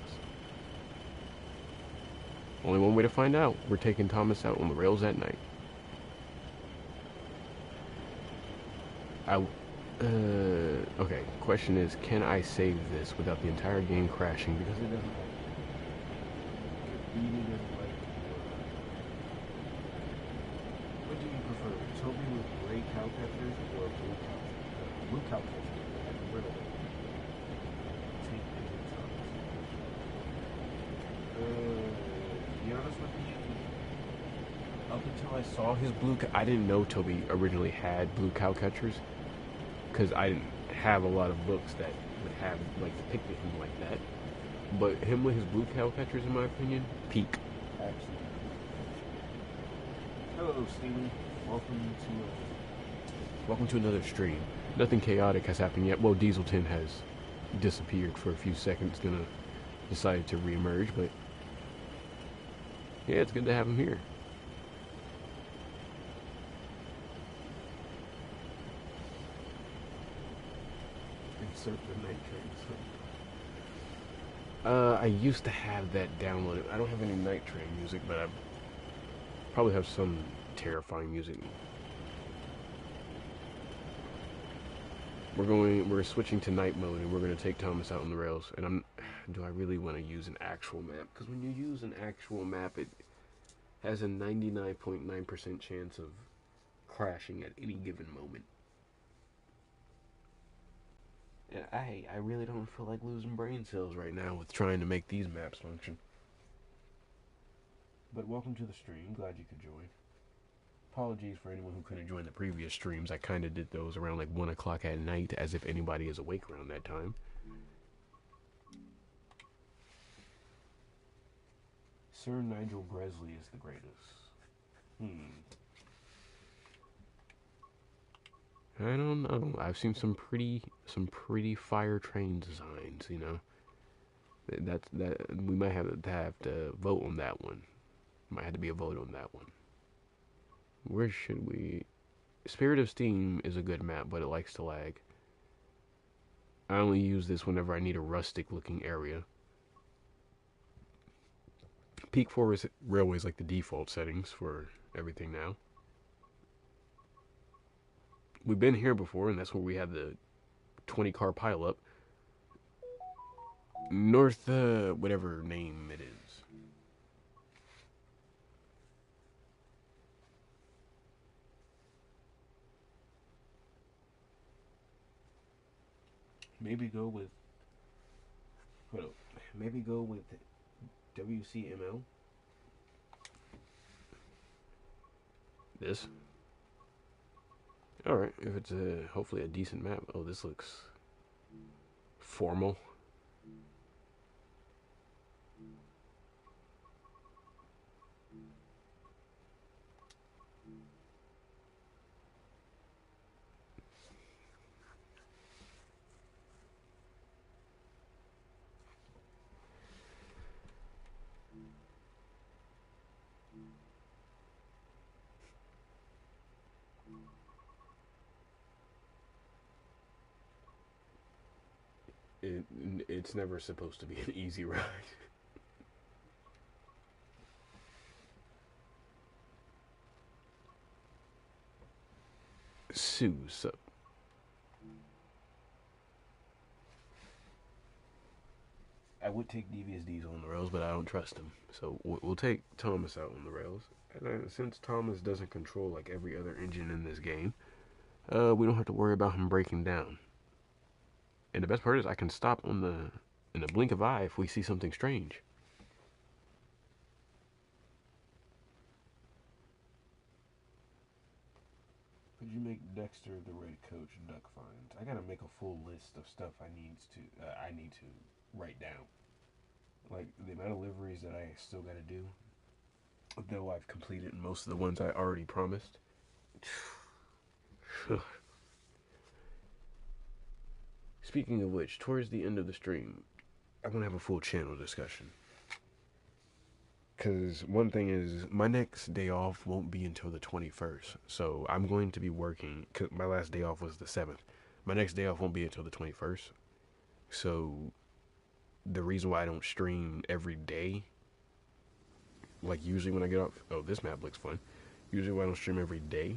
Only one way to find out. We're taking Thomas out on the rails at night. Okay, question is, can I save this without the entire game crashing? Because it doesn't like what do you prefer? Toby with gray cow catchers or blue cow catchers? Where do they take into Thomas? To be honest with you, up until I saw his I didn't know Toby originally had blue cow catchers. Because I didn't have a lot of books that would have, like, depicted him like that. But him with his blue cow catchers, in my opinion, peak. Absolutely. Hello, Steven. Welcome to another stream. Nothing chaotic has happened yet. Well, Dieselton has disappeared for a few seconds, gonna decide to reemerge, but yeah, it's good to have him here. Insert the night train. I used to have that downloaded. I don't have any Night Train music, but I probably have some terrifying music. We're switching to night mode, and we're gonna take Thomas out on the rails. And do I really want to use an actual map? Because when you use an actual map, it has a 99.9% chance of crashing at any given moment. I really don't feel like losing brain cells right now with trying to make these maps function. But welcome to the stream. Glad you could join. Apologies for anyone who couldn't join the previous streams. I kind of did those around like 1 o'clock at night, as if anybody is awake around that time. Sir Nigel Bresley is the greatest. I don't know. I've seen some pretty fire train designs. You know, that we might have to vote on that one. Might have to be a vote on that one. Where should we? Spirit of Steam is a good map, but it likes to lag. I only use this whenever I need a rustic-looking area. Peak Forest Railway is like the default settings for everything now. We've been here before, and that's where we had the 20-car pileup. North, whatever name it is. Maybe go with. Hold up. Maybe go with WCML. This. Alright, if it's hopefully a decent map. Oh, this looks formal. It's never supposed to be an easy ride. Sue's. I would take Devious Diesel on the rails, but I don't trust him. So we'll take Thomas out on the rails. And since Thomas doesn't control like every other engine in this game, we don't have to worry about him breaking down. And the best part is I can stop in the blink of an eye if we see something strange. Could you make Dexter the Red Coach duck finds? I gotta make a full list of stuff I need to write down. Like the amount of liveries that I still gotta do. Though I've completed most of the ones I already promised. Speaking of which, towards the end of the stream, I want to have a full channel discussion. Because one thing is, my next day off won't be until the 21st. So I'm going to be working, because my last day off was the 7th. My next day off won't be until the 21st. So the reason why I don't stream every day, like usually when I get off, oh, this map looks fun. Usually when I don't stream every day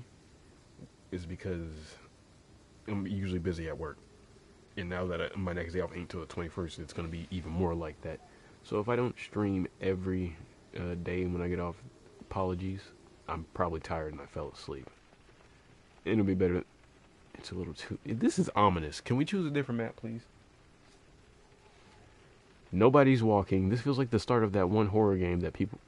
is because I'm usually busy at work. And now that my next day off ain't till the 21st, it's going to be even more like that. So if I don't stream every day when I get off, apologies. I'm probably tired and I fell asleep. It'll be better. It's a little too... This is ominous. Can we choose a different map, please? Nobody's walking. This feels like the start of that one horror game that people...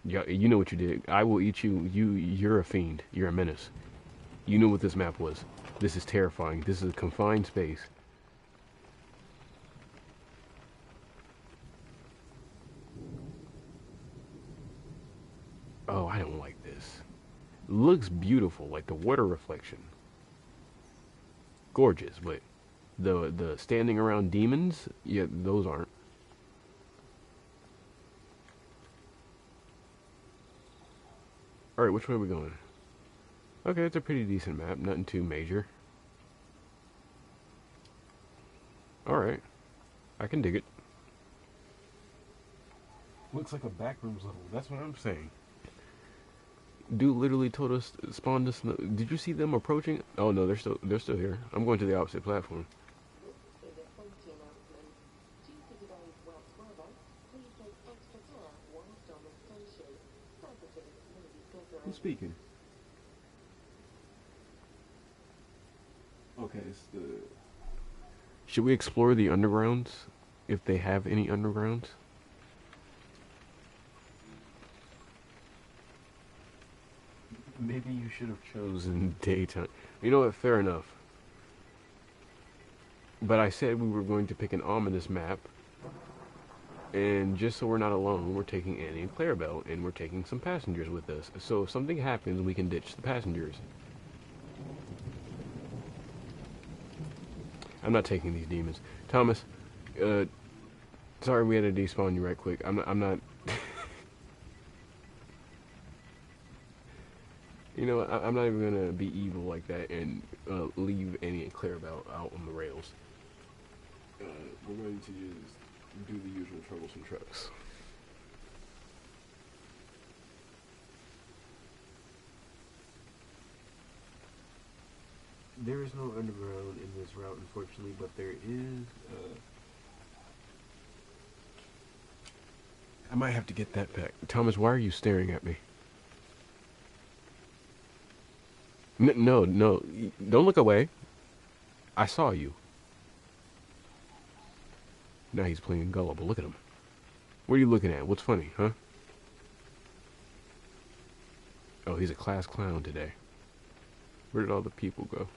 Yeah, you know what you did. I will eat you. You're a fiend. You're a menace. You knew what this map was. This is terrifying. This is a confined space. Oh, I don't like this. Looks beautiful, like the water reflection. Gorgeous, but the standing around demons, yeah, those aren't. Alright, which way are we going? Okay, it's a pretty decent map, nothing too major. Alright, I can dig it. Looks like a backrooms level, that's what I'm saying. Dude literally told us, spawned us. Did you see them approaching? Oh no, they're still here. I'm going to the opposite platform. Who's speaking? Okay, it's the... Should we explore the undergrounds? If they have any undergrounds? Maybe you should have chosen daytime. You know what, fair enough. But I said we were going to pick an ominous map. And just so we're not alone, we're taking Annie and Clarabelle, and we're taking some passengers with us. So if something happens, we can ditch the passengers. I'm not taking these demons. Thomas, sorry we had to despawn you right quick. I'm not You know, I'm not even gonna be evil like that and leave Annie and Clarabelle out on the rails. We're going to just do the usual troublesome trucks. There is no underground in this route, unfortunately, but there is. I might have to get that back. Thomas, why are you staring at me? No, don't look away. I saw you. Now he's playing gullible. Look at him. What are you looking at? What's funny, huh? Oh, he's a class clown today. Where did all the people go?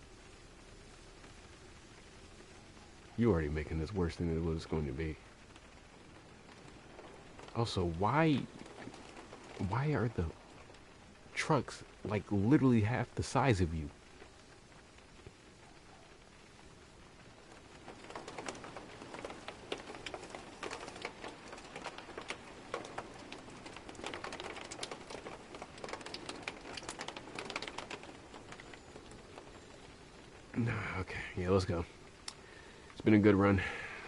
You're already making this worse than it was going to be. Also, why are the trucks like literally half the size of you? Okay, yeah, let's go. It's been a good run,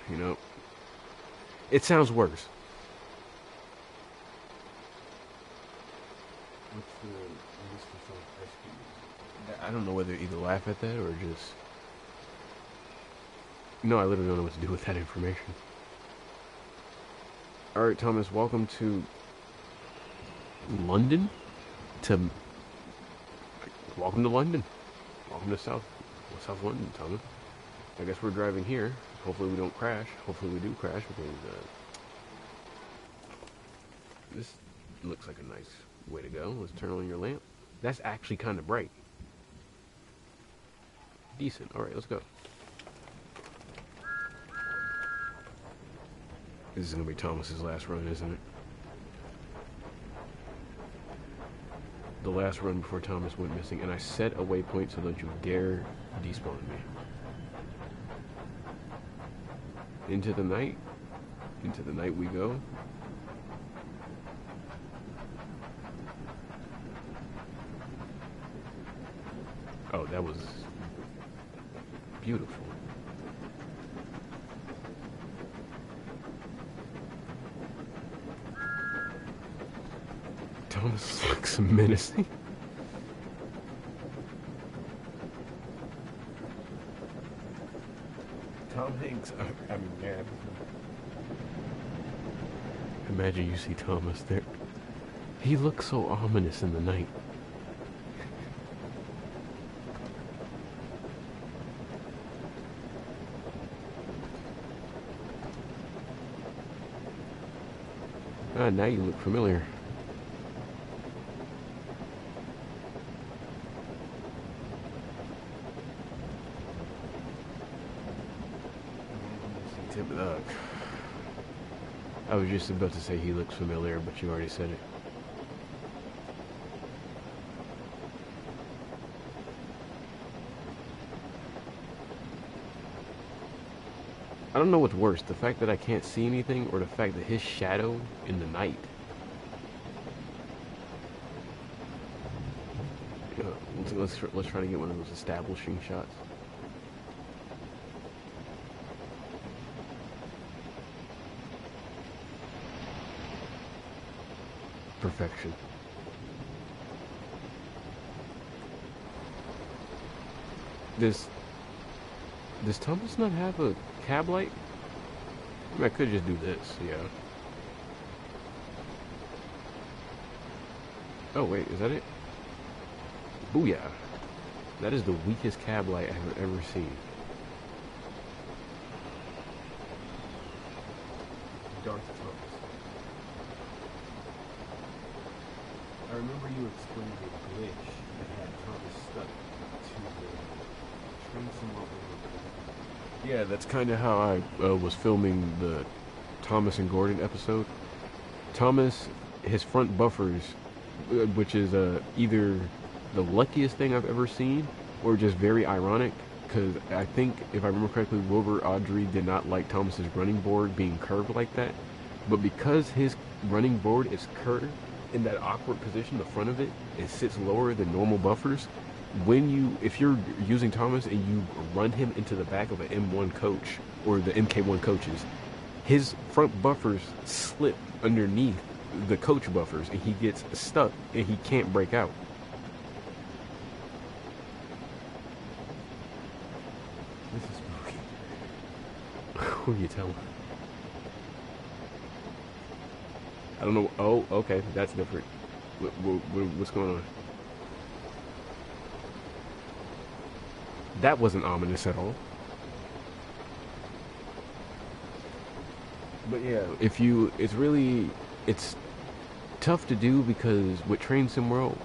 you know. It sounds worse. What's the list of self-rescue? I don't know whether to either laugh at that or just... No, I literally don't know what to do with that information. Alright, Thomas, welcome to... London? Welcome to London. Welcome to South London, Thomas. I guess we're driving here. Hopefully we don't crash. Hopefully we do crash because this looks like a nice way to go. Let's turn on your lamp. That's actually kind of bright. Decent. Alright, let's go. This is going to be Thomas's last run, isn't it? The last run before Thomas went missing. And I set a waypoint, so don't you dare despawn me. Into the night we go. Oh, that was beautiful. Thomas looks menacing. Tom Hanks, I mean, yeah. Imagine you see Thomas there. He looks so ominous in the night. Ah, now you look familiar. I was just about to say he looks familiar, but you already said it. I don't know what's worse, the fact that I can't see anything or the fact that his shadow in the night. Let's try to get one of those establishing shots. Perfection. Does Thomas not have a cab light? I mean, I could just do this, yeah. Oh wait, is that it? Booyah. That is the weakest cab light I've ever seen. Darth Thomas. I remember you explained a glitch that had Thomas stuck to the train somewhere. Yeah, that's kind of how I was filming the Thomas and Gordon episode. Thomas, his front buffers, which is either the luckiest thing I've ever seen or just very ironic, because I think, if I remember correctly, Wilbur Audrey did not like Thomas's running board being curved like that. But because his running board is curved in that awkward position, the front of it sits lower than normal buffers. If you're using Thomas and you run him into the back of an M1 coach or the MK1 coaches, his front buffers slip underneath the coach buffers and he gets stuck and he can't break out. This is spooky. Who are you telling? I don't know. Oh, okay, that's different. What's going on? That wasn't ominous at all. But yeah, it's tough to do because with Train Sim World,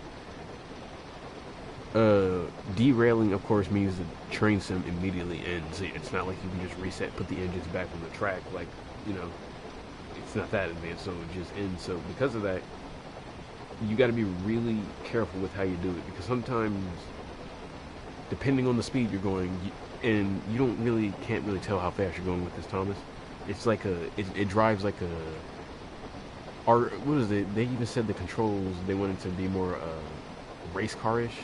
derailing of course means the train sim immediately ends. It's not like you can just reset, put the engines back on the track, like, it's not that advanced, so it just ends. So because of that, you got to be really careful with how you do it, because sometimes, depending on the speed you're going, and you can't really tell how fast you're going with this Thomas. It's like it drives like a, or what is it? They even said the controls, they wanted to be more race car-ish.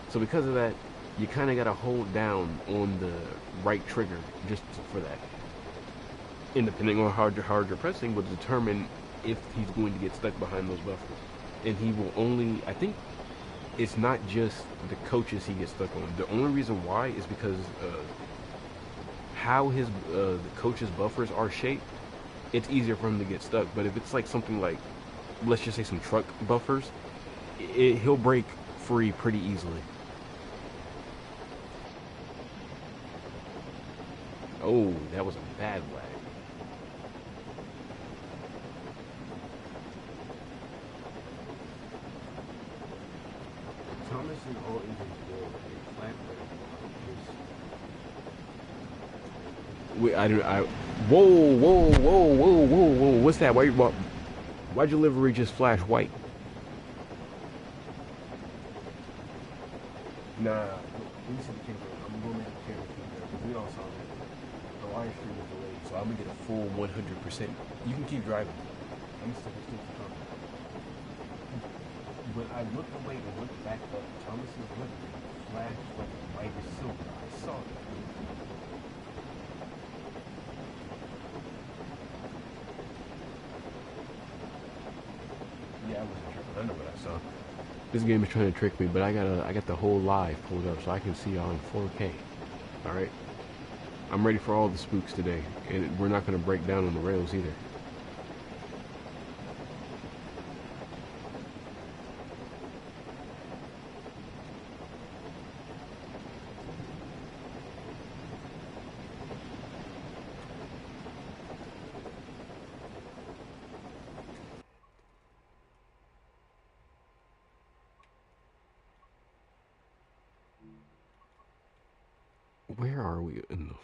So because of that, you kind of got to hold down on the right trigger just for that. And depending on how hard you're pressing will determine if he's going to get stuck behind those buffers. And he will only, I think, it's not just the coaches he gets stuck on. The only reason why is because how the coach's buffers are shaped, it's easier for him to get stuck. But if it's like something like, let's just say some truck buffers, he'll break free pretty easily. Oh, that was a bad lag. Thomas and all engines will a flat whoa, what's that? Why'd your livery just flash white? Nah, we said the camera. I'm gonna make the camera keep there because we all saw that. The live stream was delayed, so I'm gonna get a full 100%. You can keep driving. I'm still talking. When I looked away and looked back up, Thomas's livery flashed like white as silver. I saw that. Yeah, I wasn't tripping. I know what I saw. This game is trying to trick me, but I got the whole live pulled up so I can see y'all in 4K. All right, I'm ready for all the spooks today, and we're not gonna break down on the rails either. Where are we in the...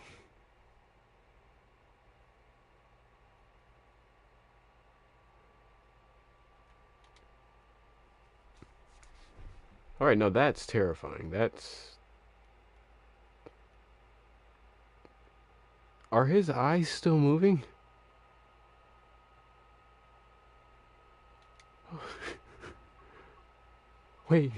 Alright, now that's terrifying. Are his eyes still moving? Wait.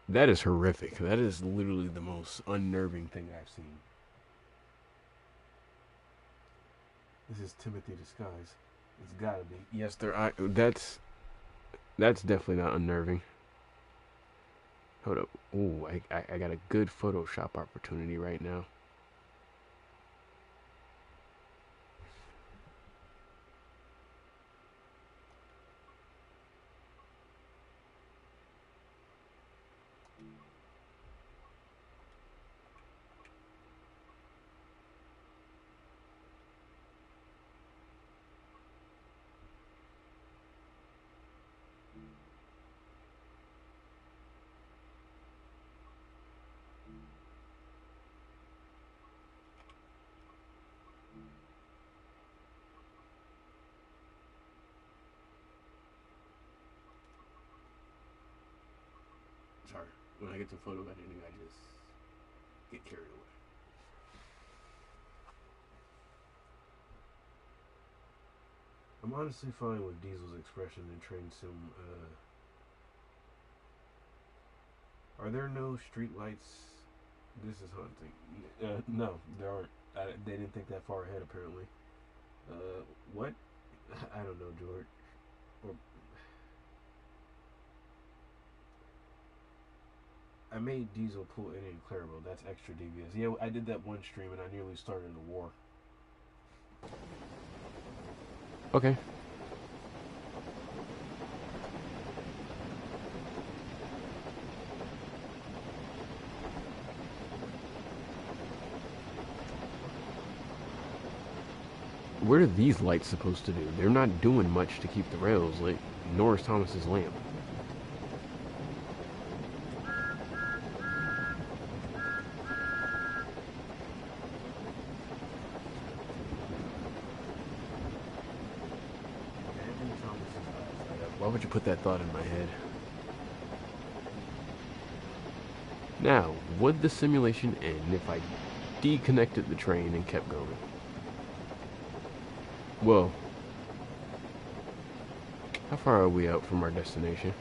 That is horrific. That is literally the most unnerving thing I've seen. This is Timothy Disguise. It's gotta be. Yes, that's definitely not unnerving. Hold up. Ooh, I got a good Photoshop opportunity right now. Sorry, when I get to photo editing, I just get carried away. I'm honestly fine with Diesel's expression in Train Sim. Are there no street lights? This is haunting. No, there aren't. They didn't think that far ahead, apparently. What? I don't know, George. Or, I made Diesel pull in Clarabelle. That's extra devious. Yeah, I did that one stream and I nearly started a war. Okay. What are these lights supposed to do? They're not doing much to keep the rails lit, nor is Thomas's lamp. Why would you put that thought in my head? Now, would the simulation end if I deconnected the train and kept going? Well, how far are we out from our destination?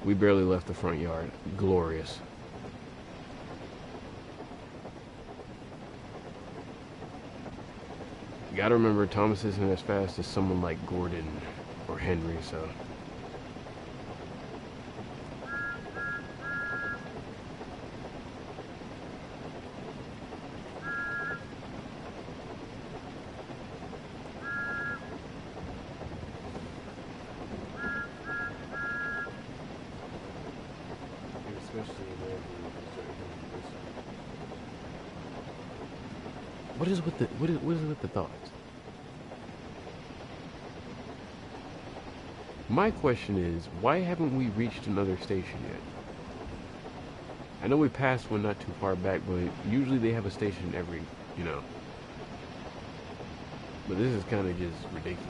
We barely left the front yard. Glorious. You gotta remember, Thomas isn't as fast as someone like Gordon or Henry, so... What is with the thoughts? My question is, why haven't we reached another station yet? I know we passed one not too far back, but usually they have a station every, you know. But this is kind of just ridiculous.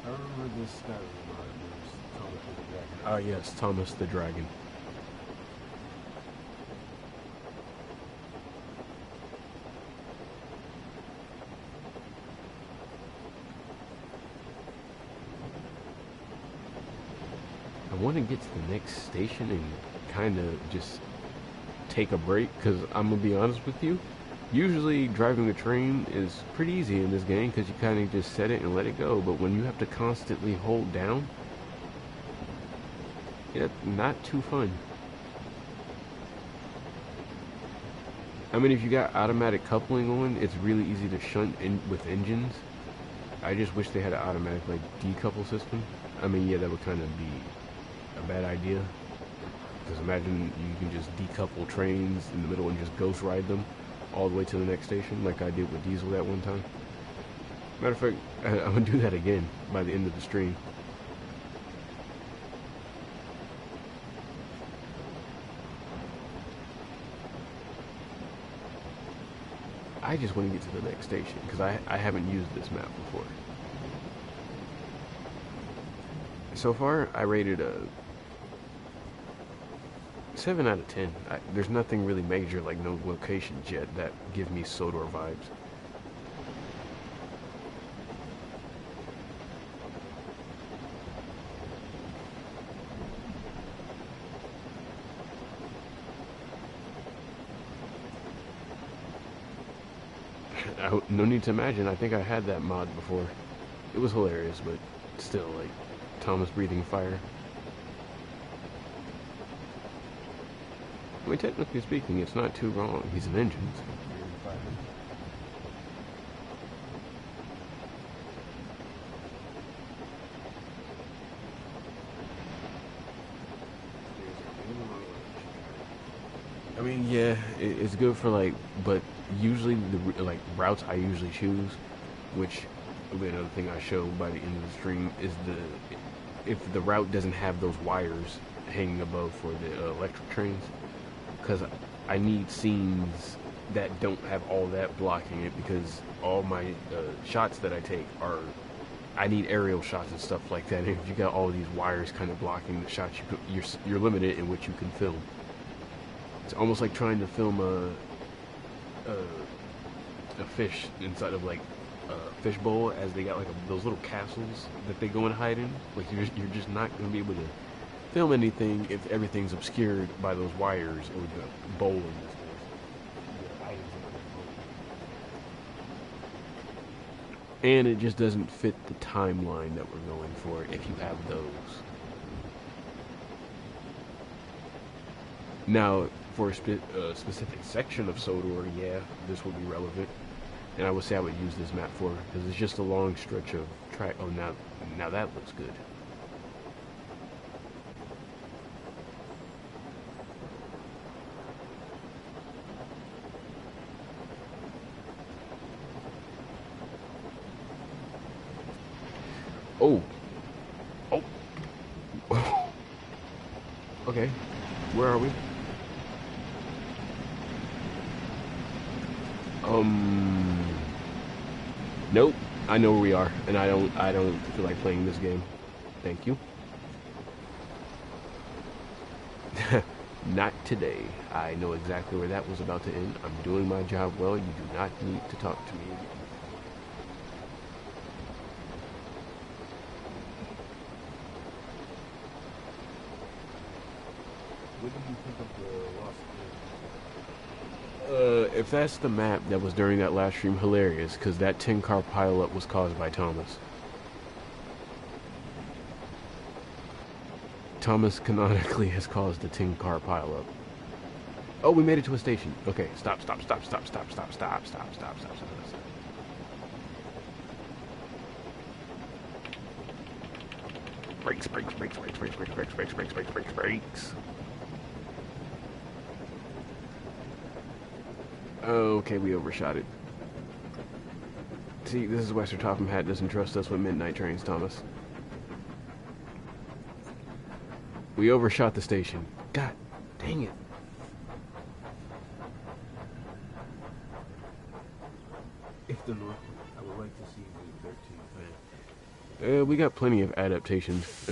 I remember this guy was Thomas the Dragon. Ah, yes, Thomas the Dragon. I want to get to the next station and kind of just take a break, because I'm going to be honest with you. Usually driving a train is pretty easy in this game because you kind of just set it and let it go, but when you have to constantly hold down, it's not too fun. I mean, if you got automatic coupling on, it's really easy to shunt in with engines. I just wish they had an automatic like decouple system. I mean, yeah, that would kind of be a bad idea, because imagine you can just decouple trains in the middle and just ghost ride them all the way to the next station, like I did with Diesel that one time. Matter of fact, I'm gonna do that again by the end of the stream. I just want to get to the next station because I haven't used this map before. So far, I rated a 7 out of 10. There's nothing really major, like no locations yet, that give me Sodor vibes. No need to imagine. I think I had that mod before. It was hilarious, but still, like, Thomas breathing fire. I mean, technically speaking, it's not too wrong. He's an engine. So. I mean, yeah, it's good for like, but usually the like routes I usually choose, which will be another thing I show by the end of the stream, is if the route doesn't have those wires hanging above for the electric trains, because I need scenes that don't have all that blocking it, because all my shots that I take are, I need aerial shots and stuff like that. And if you got all these wires kind of blocking the shots, you're limited in what you can film. It's almost like trying to film a fish inside of like a fish bowl, as they got like those little castles that they go and hide in. Like you're just not going to be able to film anything if everything's obscured by those wires or the bowl in this case. And it just doesn't fit the timeline that we're going for if you have those. Now, for a specific section of Sodor, yeah, this will be relevant. And I would say I would use this map for, because it's just a long stretch of track. Oh, now that looks good. Oh. Oh. Okay. Where are we? Nope. I know where we are, and I don't feel like playing this game. Thank you. Not today. I know exactly where that was about to end. I'm doing my job well. You do not need to talk to me again. What did you think of the Lost if that's the map that was during that last stream, hilarious, because that 10-car pileup was caused by Thomas. Thomas canonically has caused the 10-car pileup. Oh, we made it to a station. Okay, stop. Brakes. Okay, we overshot it. See, this is why Sir Topham Hatt doesn't trust us with midnight trains, Thomas. We overshot the station. God dang it. If the North, I would like to see the 13th fan. We got plenty of adaptations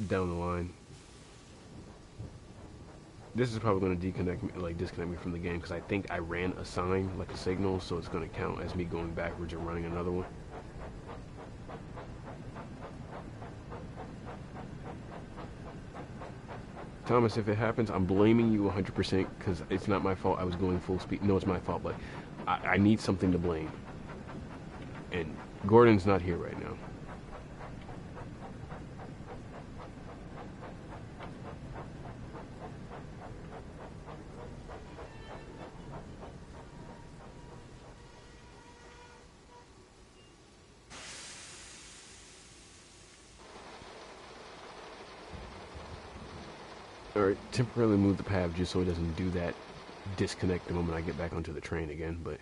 down the line. This is probably going to disconnect me from the game, because I think I ran a sign, like a signal, so it's going to count as me going backwards and running another one. Thomas, if it happens, I'm blaming you 100%, because it's not my fault. I was going full speed. No, it's my fault, but I need something to blame. And Gordon's not here right now. Alright, temporarily move the path just so it doesn't do that disconnect the moment I get back onto the train again, but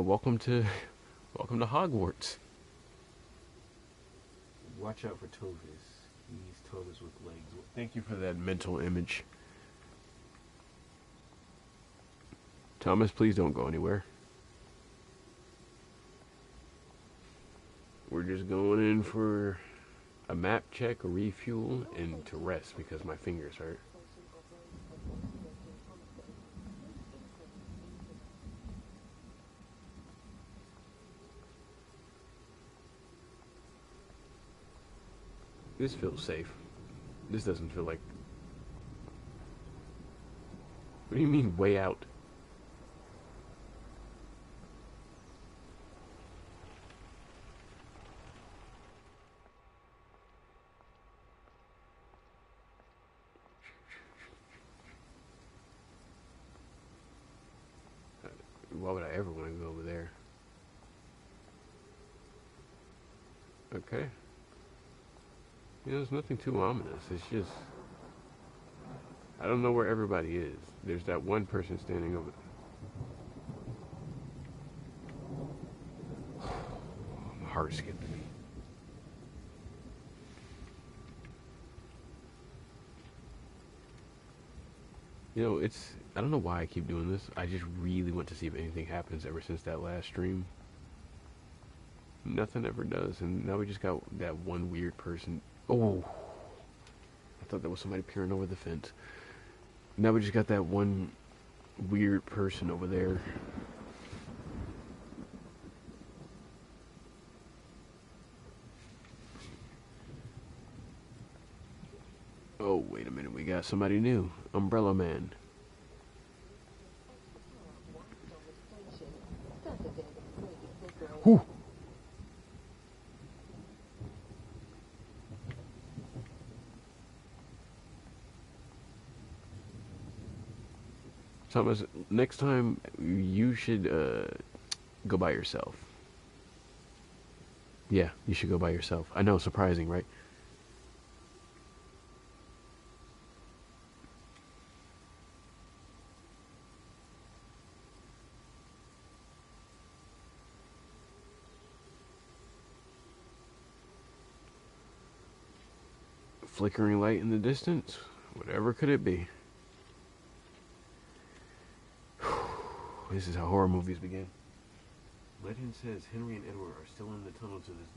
welcome to Hogwarts. Watch out for Tovis. He's Tovis with legs. Thank you for that mental image. Thomas, please don't go anywhere. We're just going in for a map check, a refuel, and to rest because my fingers hurt. This feels safe. This doesn't feel like... What do you mean, way out? Why would I ever want to go over there? Okay. You know, there's nothing too ominous. It's just I don't know where everybody is. There's that one person standing over. My heart skipped a beat. You know, it's I don't know why I keep doing this. I just really want to see if anything happens ever since that last stream. Nothing ever does, and now we just got that one weird person. Oh, I thought that was somebody peering over the fence. Now we just got that one weird person over there. Oh, wait a minute, we got somebody new. Umbrella Man. Whew. Thomas, next time you should go by yourself. Yeah, you should go by yourself. I know, surprising, right? Flickering light in the distance? Whatever could it be? This is how horror movies begin. Legend says Henry and Edward are still in the tunnel to this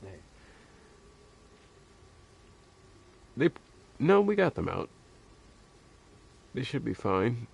day. No, we got them out. They should be fine.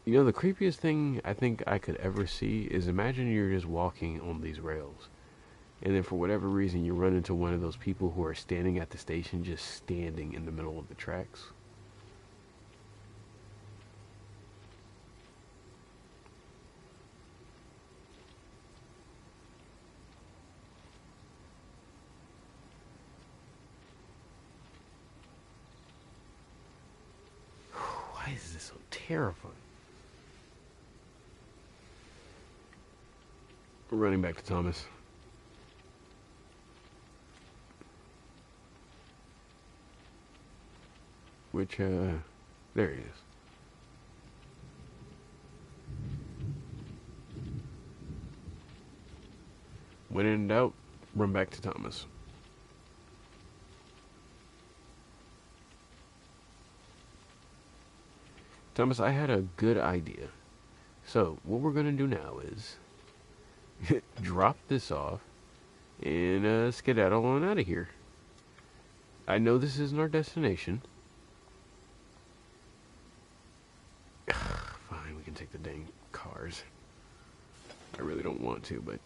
You know, the creepiest thing I think I could ever see is imagine you're just walking on these rails. And then for whatever reason you run into one of those people who are standing at the station, just standing in the middle of the tracks. Why is this so terrifying? We're running back to Thomas. Which, there he is. When in doubt, run back to Thomas. Thomas, I had a good idea. So, what we're gonna do now is drop this off and skedaddle on out of here. I know this isn't our destination. Fine, we can take the dang cars. I really don't want to, but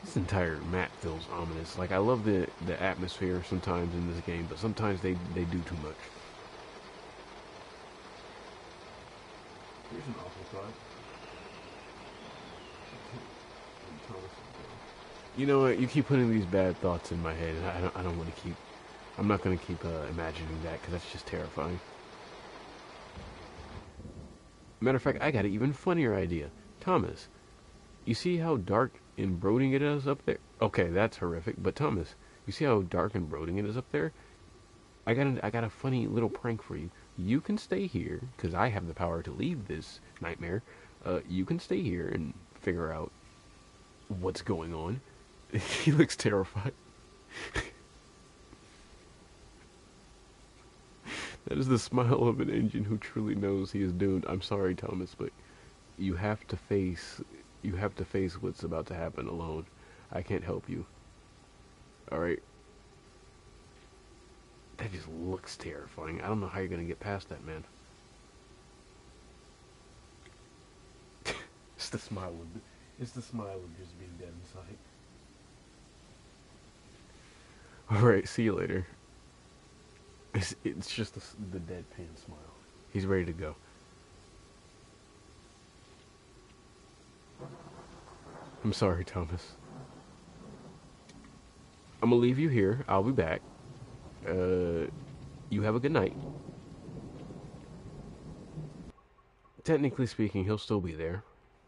this entire map feels ominous. Like, I love the atmosphere sometimes in this game, but sometimes they do too much. Here's an awful thought. You know what? You keep putting these bad thoughts in my head, and I don't want to keep. I'm not going to keep imagining that, because that's just terrifying. Matter of fact, I got an even funnier idea. Thomas, you see how dark and brooding it is up there? Okay, that's horrific. But Thomas, you see how dark and brooding it is up there? I got a funny little prank for you. You can stay here, because I have the power to leave this nightmare. You can stay here and figure out what's going on. He looks terrified. That is the smile of an engine who truly knows he is doomed. I'm sorry, Thomas, but you have to face what's about to happen alone. I can't help you. Alright. That just looks terrifying. I don't know how you're gonna get past that, man. It's the smile. It's the smile of just being dead inside. Alright, see you later. It's just the deadpan smile. He's ready to go. I'm sorry, Thomas. I'm gonna leave you here. I'll be back. You have a good night. Technically speaking, he'll still be there.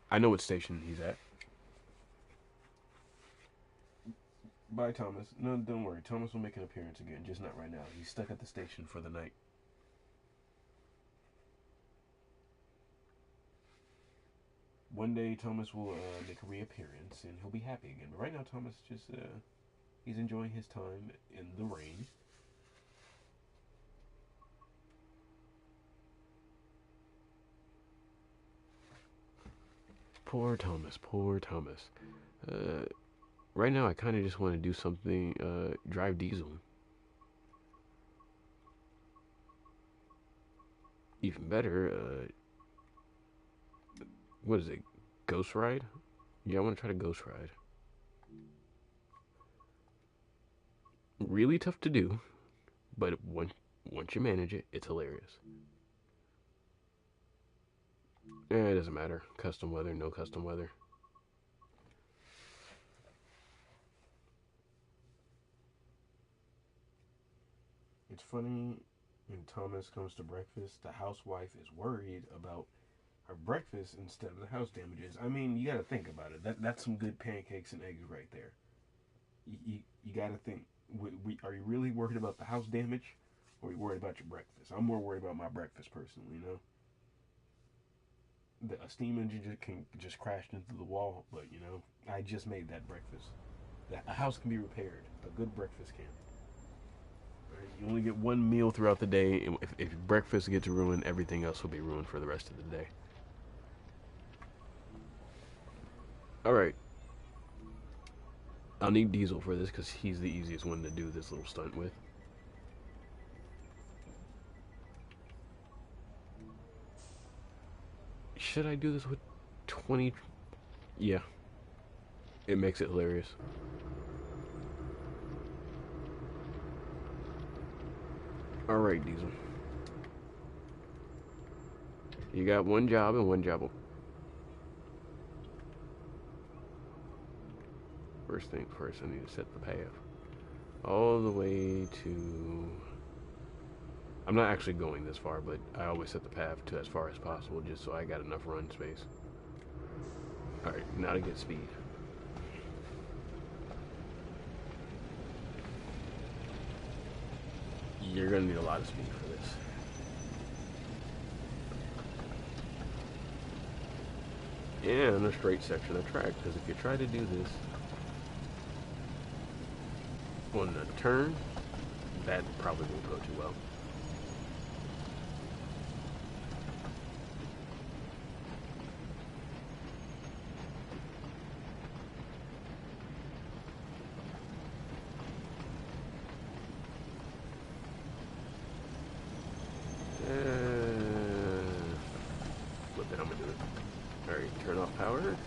I know what station he's at. Bye, Thomas. No, don't worry. Thomas will make an appearance again, just not right now. He's stuck at the station for the night. One day, Thomas will make a reappearance, and he'll be happy again. But right now, Thomas just, he's enjoying his time in the rain. Poor Thomas, poor Thomas. Right now, I kind of just want to do something, drive diesel. Even better, what is it, Ghost Ride? Yeah, I want to try to Ghost Ride. Really tough to do, but once you manage it, it's hilarious. It doesn't matter. Custom weather, no custom weather. It's funny when Thomas comes to breakfast, the housewife is worried about her breakfast instead of the house damages. I mean, you got to think about it. That's some good pancakes and eggs right there. You got to think. Are you really worried about the house damage, or are you worried about your breakfast? I'm more worried about my breakfast personally. You know, a steam engine just crashed into the wall, but you know, I just made that breakfast. A house can be repaired. A good breakfast can. Right? You only get one meal throughout the day, and if breakfast gets ruined, everything else will be ruined for the rest of the day. All right. I'll need Diesel for this because he's the easiest one to do this little stunt with. Should I do this with 20? Yeah. It makes it hilarious. Alright, Diesel. You got one job and one job. First thing first, I need to set the path. All the way to... I'm not actually going this far, but I always set the path to as far as possible just so I got enough run space. Alright, now to get speed. You're gonna need a lot of speed for this. And a straight section of track, because if you try to do this on a turn, that probably won't go too well. Flip it, I'm gonna do it. Alright, turn off power. And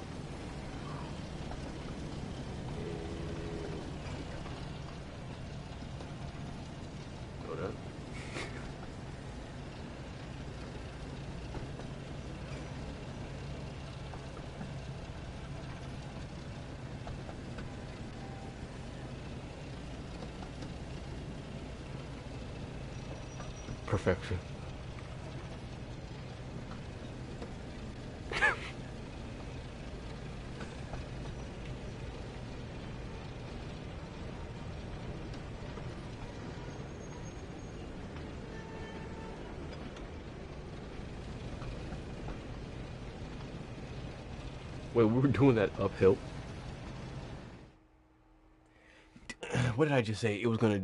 load up. Perfection. Wait, we were doing that uphill. What did I just say? It was gonna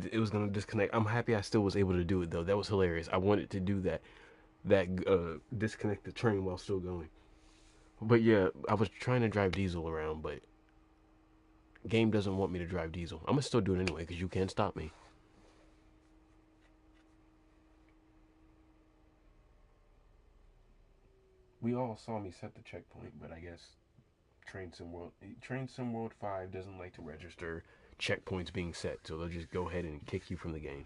disconnect. I'm happy I still was able to do it though. That was hilarious. I wanted to do that disconnect the train while still going. But yeah, I was trying to drive Diesel around, but game doesn't want me to drive Diesel. I'm gonna still do it anyway because you can't stop me. We all saw me set the checkpoint, but I guess Train Sim World 5 doesn't like to register checkpoints being set, so they'll just go ahead and kick you from the game.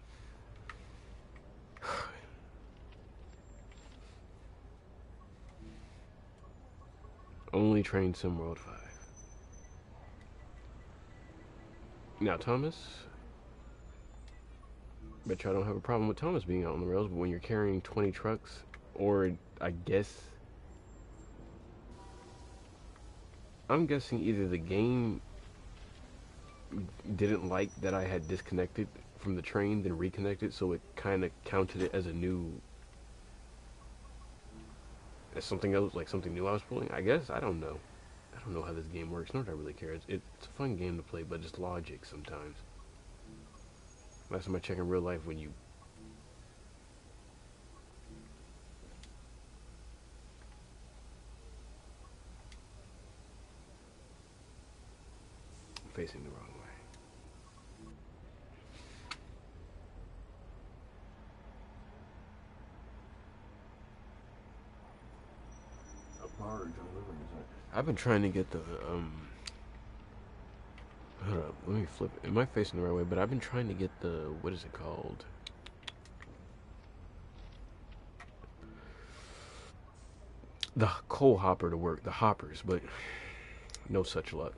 Only Train Sim World 5. Now, Thomas, bet you I don't have a problem with Thomas being out on the rails, but when you're carrying 20 trucks, or I guess, I'm guessing either the game didn't like that I had disconnected from the train, then reconnected, so it kind of counted it as a new, as something else, like something new I was pulling. I guess, I don't know. I don't know how this game works, nor do I really care. It's a fun game to play, but it's logic sometimes. Last time I check in real life, when you facing the wrong way. I've been trying to get the hold up, let me flip it. Am I facing the right way? But I've been trying to get the, what is it called? The coal hopper to work, the hoppers, but no such luck.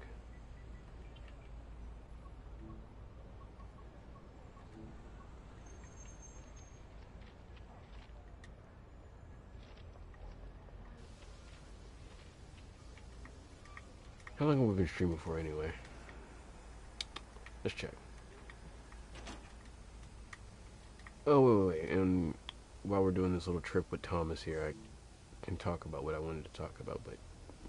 How long have we been streaming for anyway? Let's check. Oh, wait. And while we're doing this little trip with Thomas here, I can talk about what I wanted to talk about, but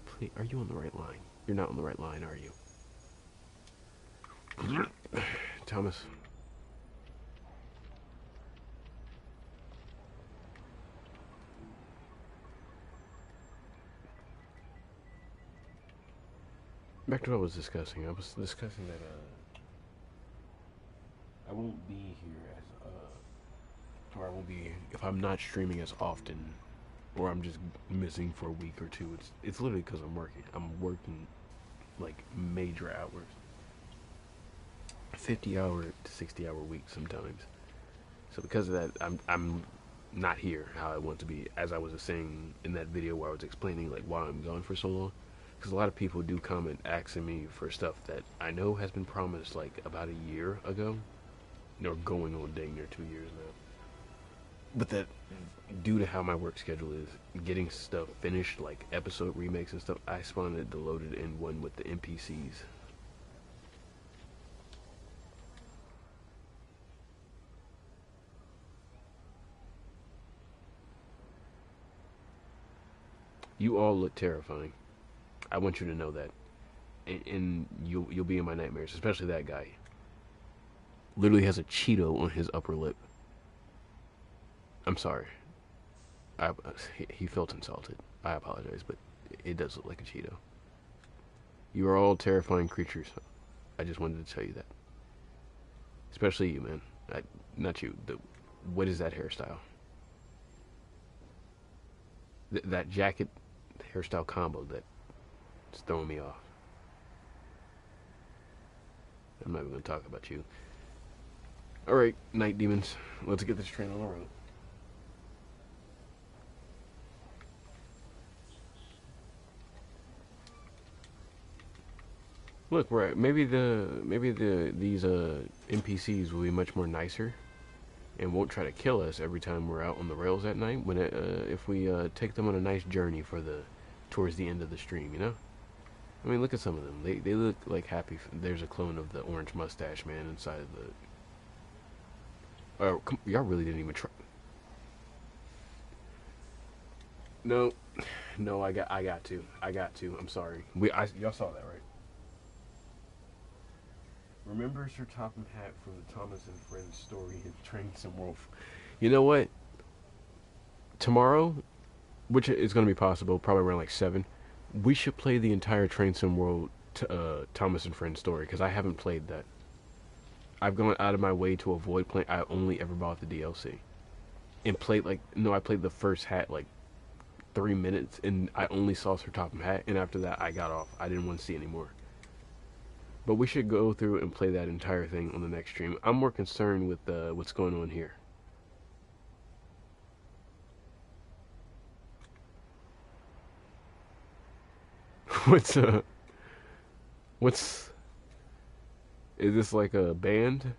please, are you on the right line? You're not on the right line, are you? Thomas. Back to what I was discussing. I was discussing that I won't be here or I won't be if I'm not streaming as often, or I'm just missing for a week or two. It's literally because I'm working. I'm working like major hours, 50-hour to 60-hour weeks sometimes. So because of that, I'm not here how I want to be. As I was saying in that video where I was explaining like why I'm gone for so long. Because a lot of people do comment asking me for stuff that I know has been promised like about a year ago, or going on dang near 2 years now. But that, due to how my work schedule is, getting stuff finished, like episode remakes and stuff, I spawned it loaded in one with the NPCs. You all look terrifying. I want you to know that, and you'll be in my nightmares, especially that guy. Literally has a Cheeto on his upper lip. I'm sorry. He felt insulted. I apologize, but it does look like a Cheeto. You are all terrifying creatures. I just wanted to tell you that. Especially you, man. Not you. What is that hairstyle? That jacket hairstyle combo that's throwing me off. I'm not even going to talk about you. Alright, night demons. Let's get this train on the road. Look, right. Maybe these NPCs will be much more nicer, and won't try to kill us every time we're out on the rails at night. When if we take them on a nice journey towards the end of the stream, you know. I mean, look at some of them. They look like happy. There's a clone of the orange mustache man inside of the. Oh, y'all really didn't even try. No, no, I got to. I'm sorry. Y'all saw that, right? Remember Sir Topham Hatt from the Thomas and Friends story in Train Sim World? You know what? Tomorrow, which is going to be possible, probably around like 7, we should play the entire Train Sim World Thomas and Friends story, because I haven't played that. I've gone out of my way to avoid playing. I only ever bought the DLC. And played I played the first hat like 3 minutes, and I only saw her top hat, and after that, I got off. I didn't want to see anymore. But we should go through and play that entire thing on the next stream. I'm more concerned with what's going on here. what's what's is this like a band?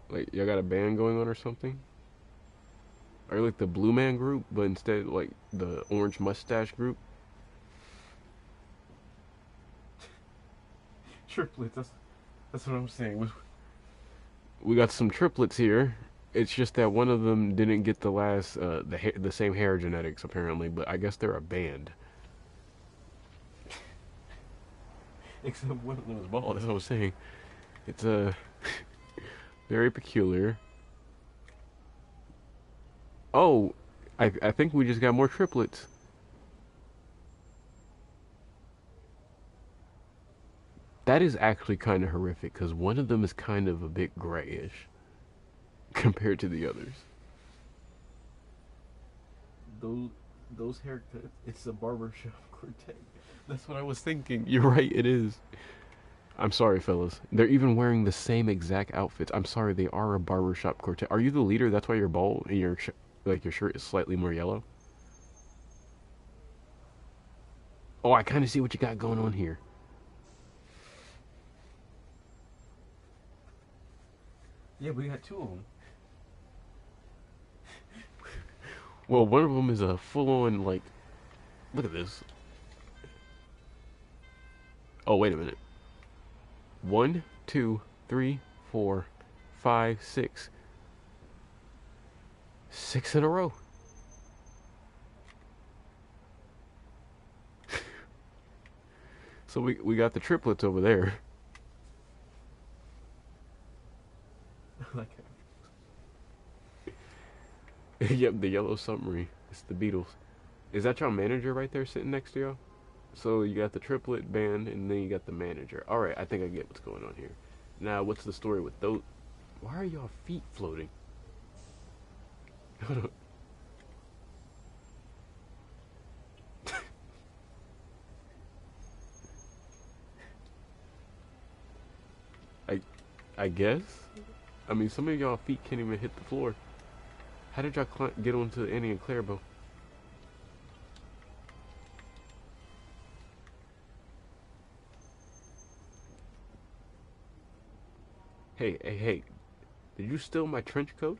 Like y'all got a band going on or something? Are you like the Blue Man group, but instead like the Orange Mustache group? Triplets. That's what I'm saying. We got some triplets here. It's just that one of them didn't get the last the same hair genetics apparently, but I guess they're a band. Except one of them is bald. That's what I was saying. It's very peculiar. Oh, I think we just got more triplets. That is actually kind of horrific because one of them is kind of a bit grayish compared to the others. Those haircuts, it's a barbershop quartet. That's what I was thinking. You're right, it is. I'm sorry, fellas. They're even wearing the same exact outfits. I'm sorry, they are a barbershop quartet. Are you the leader? That's why you're bald and your shirt is slightly more yellow. Oh, I kind of see what you got going on here. Yeah, we got two of them. Well, one of them is a full-on, like, look at this. Oh, wait a minute. 1, 2, 3, 4, 5, 6. 6 in a row. So we got the triplets over there. Like yep, the yellow submarine. It's the Beatles. Is that your manager right there sitting next to you? So you got the triplet band, and then you got the manager. All right, I think I get what's going on here. Now, what's the story with those? Why are y'all feet floating? Hold on. I guess. I mean, some of y'all feet can't even hit the floor. How did y'all get onto Annie and Clarabelle? Hey. Did you steal my trench coat?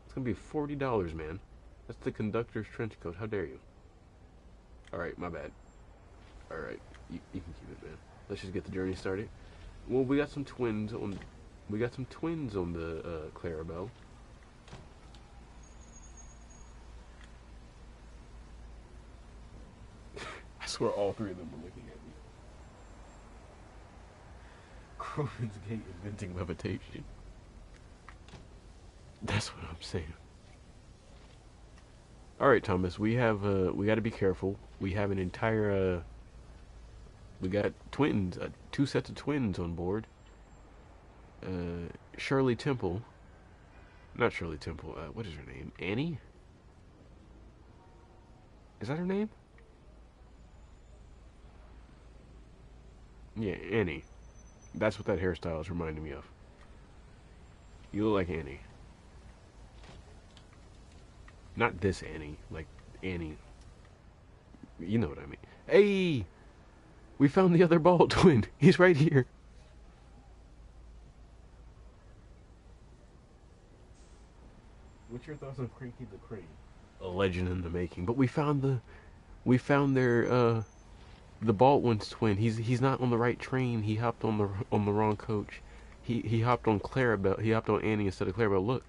It's gonna be $40, man. That's the conductor's trench coat. How dare you? Alright, my bad. Alright, you can keep it, man. Let's just get the journey started. Well, we got some twins on the Clarabelle. I swear all three of them were looking at me. Crowman's Gate inventing levitation. That's what I'm saying. Alright, Thomas, we gotta be careful. We have an entire, we got twins, 2 sets of twins on board. Shirley Temple. Not Shirley Temple, what is her name? Annie? Is that her name? Yeah, Annie. That's what that hairstyle is reminding me of. You look like Annie. Not this Annie, like Annie. You know what I mean. Hey! We found the other bald twin. He's right here. What's your thoughts on Cranky the Crane? A legend in the making. But we found their the Baldwin's twin. He's not on the right train. He hopped on the wrong coach. He hopped on Clarabelle. He hopped on Annie instead of Clarabelle. Look,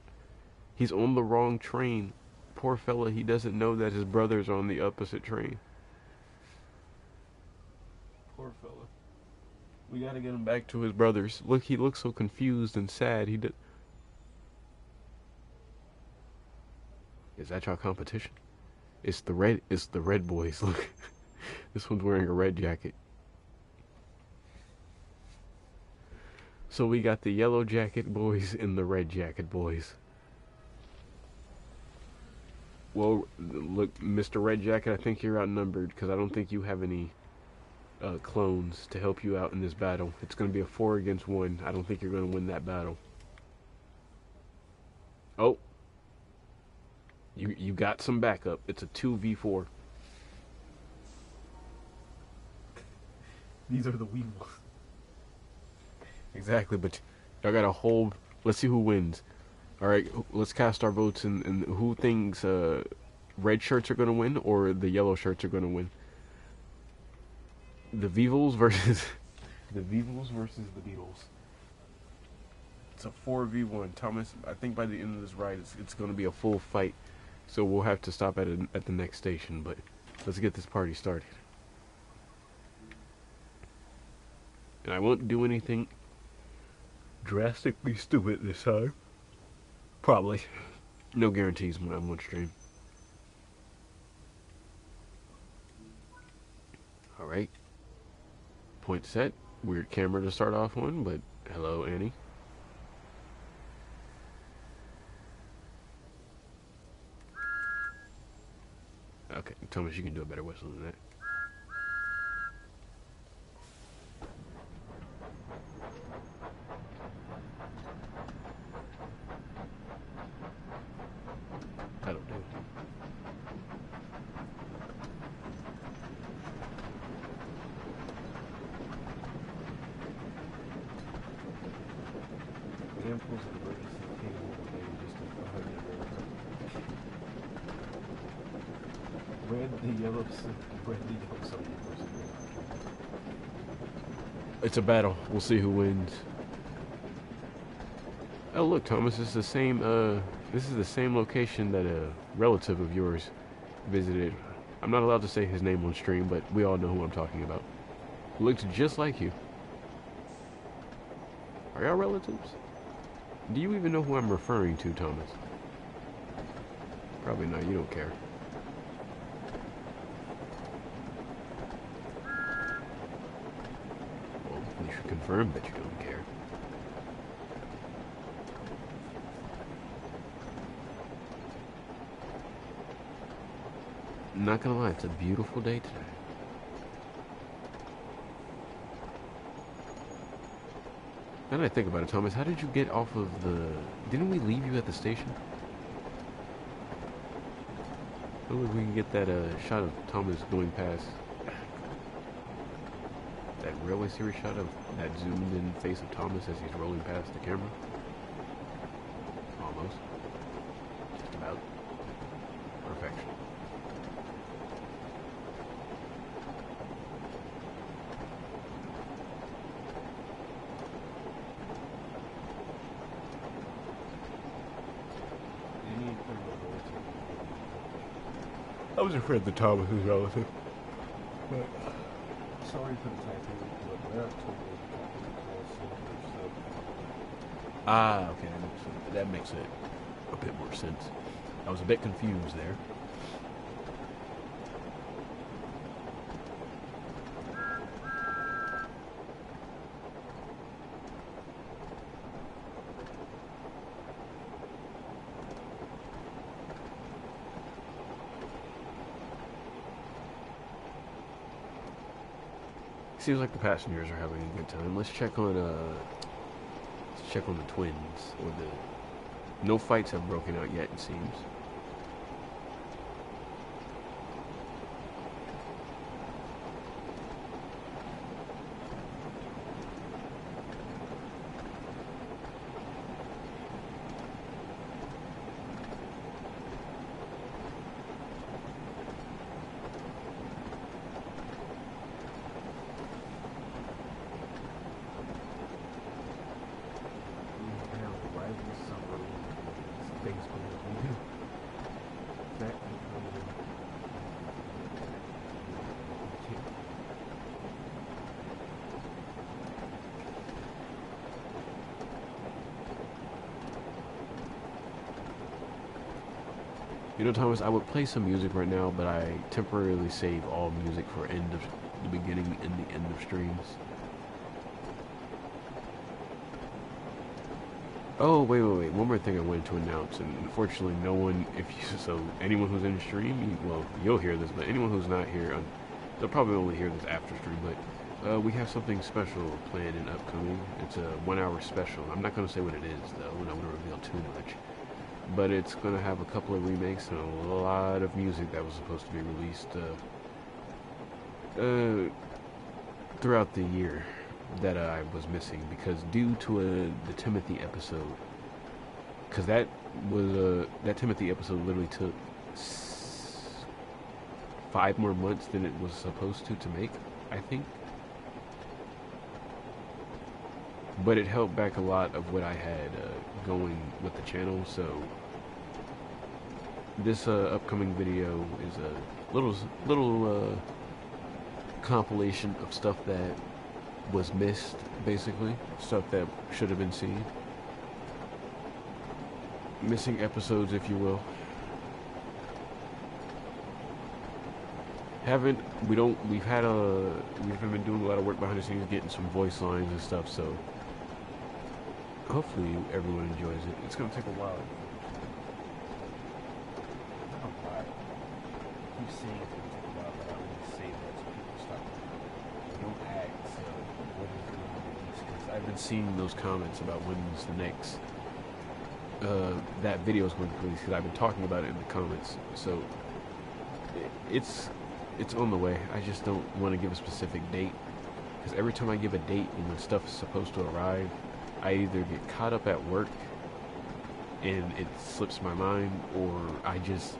he's on the wrong train. Poor fella. He doesn't know that his brothers are on the opposite train. Poor fella. We gotta get him back to his brothers. Look, he looks so confused and sad. He did. Is that your competition? It's the red boys. Look. This one's wearing a red jacket. So we got the yellow jacket boys and the red jacket boys. Well, look, Mr. Red Jacket, I think you're outnumbered because I don't think you have any clones to help you out in this battle. It's going to be a 4 against 1. I don't think you're going to win that battle. Oh, you got some backup. It's a 2v4. These are the Weevils. Exactly, but y'all got a whole. Let's see who wins. All right, let's cast our votes, and who thinks red shirts are going to win or the yellow shirts are going to win. The Weevils versus the Weevils versus the Beatles. It's a 4v1. Thomas, I think by the end of this ride, it's going to be a full fight. So we'll have to stop at the next station, but let's get this party started. And I won't do anything drastically stupid this time. Probably. No guarantees when I'm on stream. Alright. Point set. Weird camera to start off on, but hello, Annie. Okay, Thomas, you can do a better whistle than that. That'll do. Examples of emergency cable just red the yellow sun. It's a battle. We'll see who wins. Oh look, Thomas, this is the same location that a relative of yours visited. I'm not allowed to say his name on stream, but we all know who I'm talking about. Looks just like you. Are y'all relatives? Do you even know who I'm referring to, Thomas? Probably not. You don't care. Well, you should confirm that you don't care. Not gonna lie, it's a beautiful day today. Now that I think about it, Thomas, how did you get off of the... Didn't we leave you at the station? Maybe we can get that shot of Thomas going past. That railway series shot of that zoomed in face of Thomas as he's rolling past the camera. Almost. Just about. Perfection. I was afraid the Thomas was relative. But Sorry for the typo, but that totally okay, that makes it a bit more sense. I was a bit confused there. Seems like the passengers are having a good time. Let's check on the twins. Or no fights have broken out yet, it seems. You know, Thomas, I would play some music right now, but I temporarily save all music for the beginning and the end of streams. Oh, wait, wait, wait. One more thing I wanted to announce, and unfortunately, no one, if you, so anyone who's in the stream, well, you'll hear this, but anyone who's not here, they'll probably only hear this after stream, but we have something special planned and upcoming. It's a 1 hour special. I'm not going to say what it is, though, and I don't want to reveal too much, but it's going to have a couple of remakes and a lot of music that was supposed to be released throughout the year that I was missing because due to the Timothy episode, because that Timothy episode literally took 5 more months than it was supposed to make, I think. But it held back a lot of what I had going with the channel, so this upcoming video is a little compilation of stuff that was missed, basically. Stuff that should have been seen. Missing episodes, if you will. We've been doing a lot of work behind the scenes, getting some voice lines and stuff, so hopefully everyone enjoys it. It's gonna take a while. Keep saying it's gonna take a while, but I always say that so people stop. Don't ask what is going to release, because I've been seeing those comments about when's the next that video is going to release, because I've been talking about it in the comments. So it's on the way. I just don't want to give a specific date, because every time I give a date and when stuff is supposed to arrive, I either get caught up at work and it slips my mind, or I just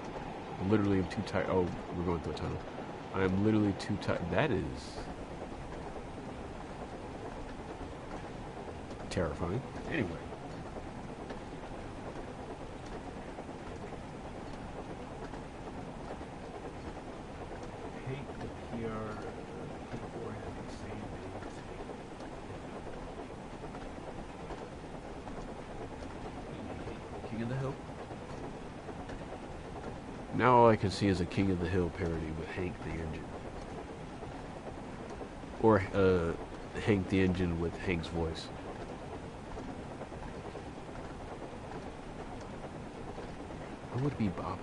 literally am too tired. Oh, we're going through a tunnel. I'm literally too tired. That is terrifying. Anyway. hate the PR people having the same names. King of the Hill? Now all I can see is a King of the Hill parody with Hank the Engine. Or Hank the Engine with Hank's voice. Or would it be Bobby?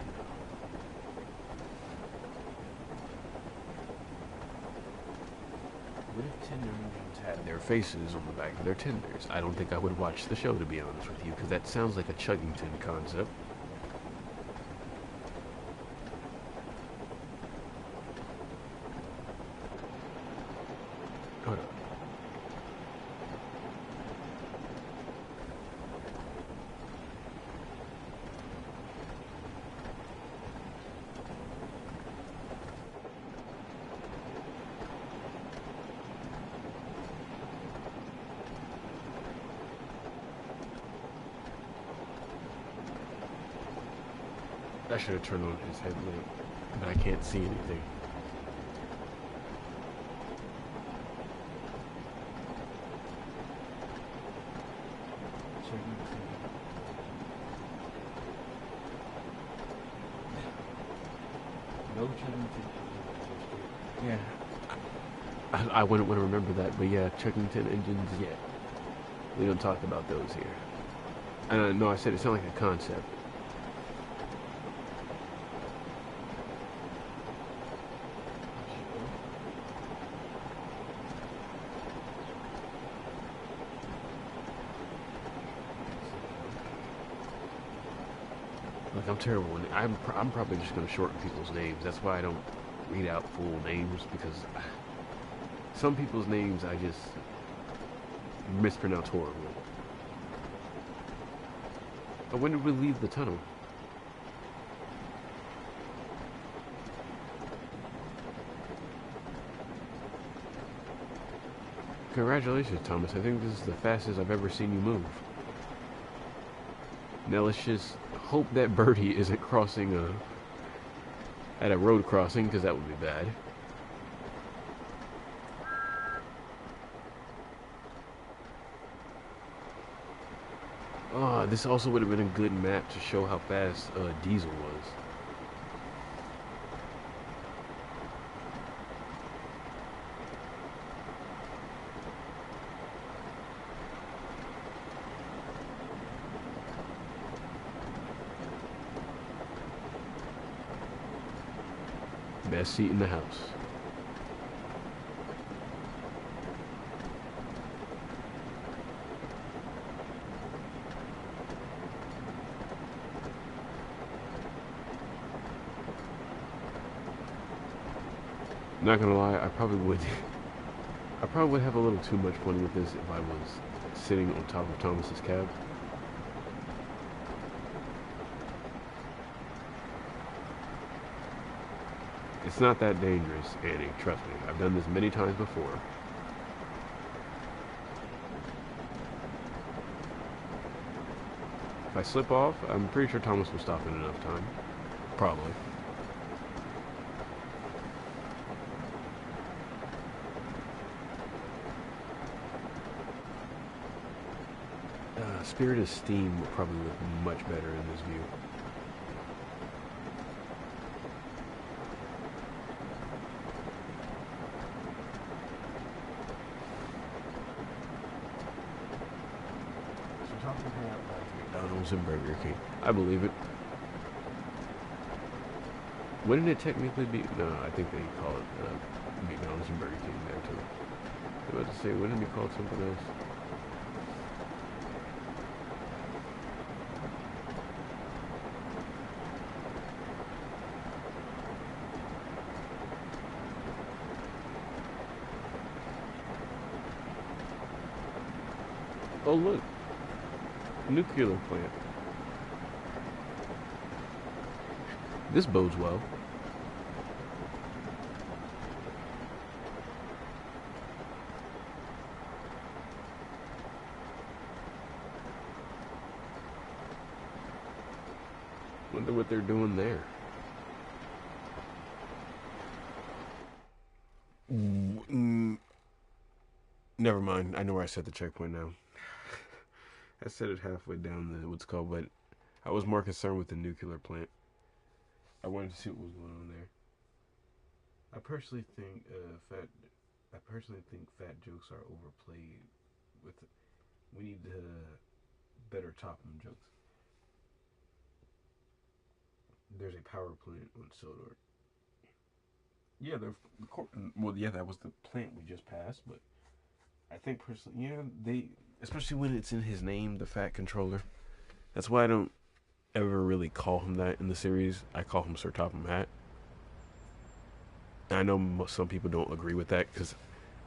What if Tinder engines had Their faces on the back of their tenders. I don't think I would watch the show, to be honest with you, because that sounds like a Chuggington concept. Hold up. I should have turned on his headlamp, but I can't see anything. no Chuggington? Yeah. I wouldn't want to remember that, but yeah, Chuggington engines, yeah. We don't talk about those here. No, I said it sounded like a concept. Like, I'm terrible. I'm probably just going to shorten people's names. That's why I don't read out full names, because some people's names I just mispronounce horribly. But when did we leave the tunnel? Congratulations, Thomas. I think this is the fastest I've ever seen you move. Now let's just hope that Birdie isn't crossing at a road crossing, because that would be bad. This also would have been a good map to show how fast Diesel was. Best seat in the house. Not gonna lie, I probably would have a little too much fun with this if I was sitting on top of Thomas's cab. It's not that dangerous, Annie, trust me. I've done this many times before. If I slip off, I'm pretty sure Thomas will stop in enough time. Probably. Spirit of Steam will probably look much better in this view. So talking about like McDonald's and Burger King. I believe it. Wouldn't it technically be? No, I think they call it McDonald's and Burger King there too. I was about to say, wouldn't it be called something else? Oh look, nuclear plant. This bodes well. Wonder what they're doing there. Never mind. I know where I set the checkpoint now. I set it halfway down the what's called, but I was more concerned with the nuclear plant. I wanted to see what was going on there. I personally think fat jokes are overplayed. We need better top them jokes. There's a power plant on Sodor. Yeah, that was the plant we just passed, but I think personally, especially when it's in his name, the Fat Controller. That's why I don't ever really call him that in the series. I call him Sir Topham Hatt. I know some people don't agree with that because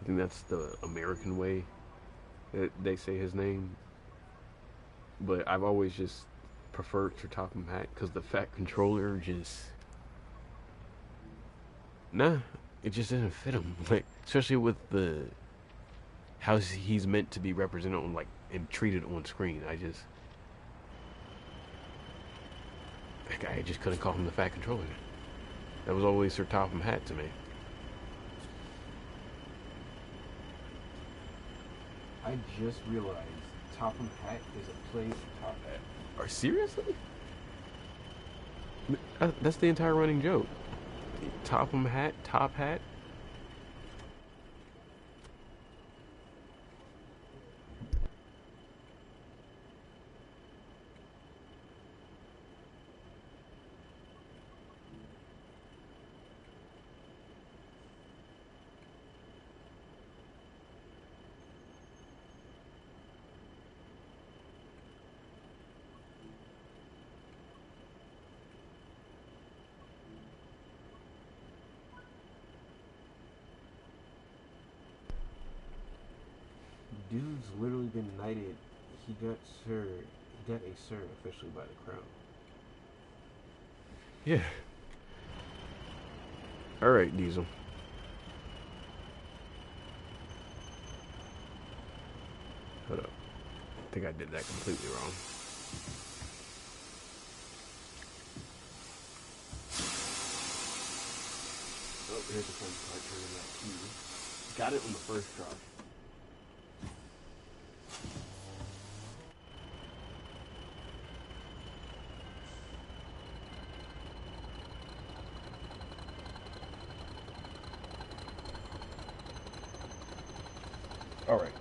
I think that's the American way that they say his name. But I've always just preferred Sir Topham Hatt because the Fat Controller it just doesn't fit him. Like, especially with how he's meant to be represented on and treated on screen. I just couldn't call him the Fat Controller. That was always Sir Topham Hatt to me. I just realized Topham Hatt is a play on Top Hat. Are seriously? That's the entire running joke. Topham Hatt, Top Hat. Dude's literally been knighted. He got a sir officially by the crown. Yeah. Alright, Diesel. Hold up. I think I did that completely wrong. Oh, here's the fun part, turning that key. Got it on the first drop. Alright.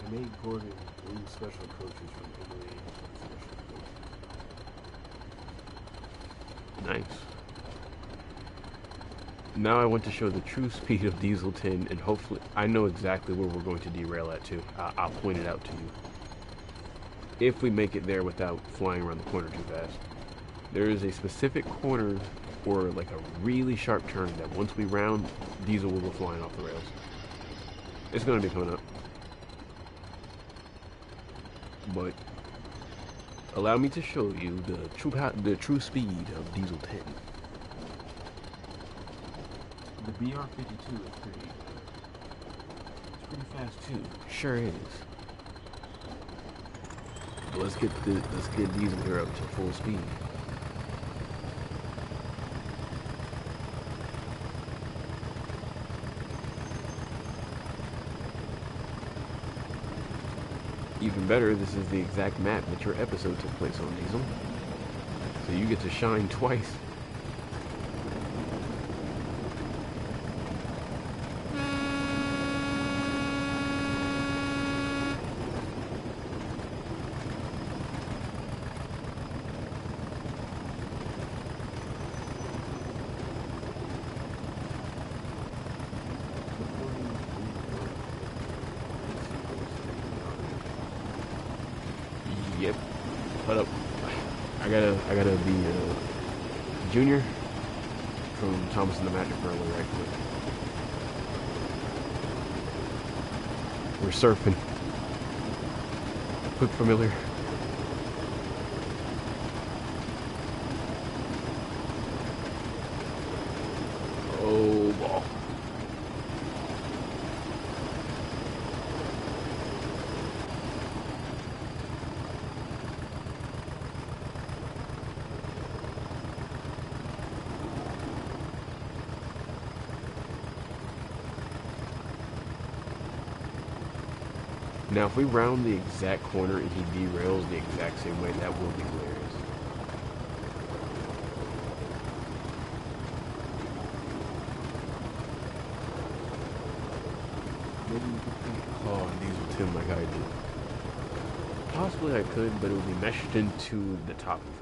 I made Gordon lead special coaches from Italy. Nice. Now I want to show the true speed of Diesel 10, and hopefully I know exactly where we're going to derail at too. I'll point it out to you. If we make it there without flying around the corner too fast. There is a specific corner or like a really sharp turn that once we round, Diesel will go flying off the rails. It's going to be coming up. But allow me to show you the true speed of Diesel 10. The BR-52 is pretty fast too. Sure is. But let's get Diesel here up to full speed. Even better, this is the exact map that your episode took place on, Diesel. So you get to shine twice. Yep. Hold up. I gotta be Junior from Thomas and the Magic Pearl right quick. We're surfing. Look familiar? Oh, ball. Now, if we round the exact corner and he derails the exact same way, that will be hilarious. Maybe we could put a claw on Diesel 10 like I did. Possibly I could, but it would be meshed into the top of it.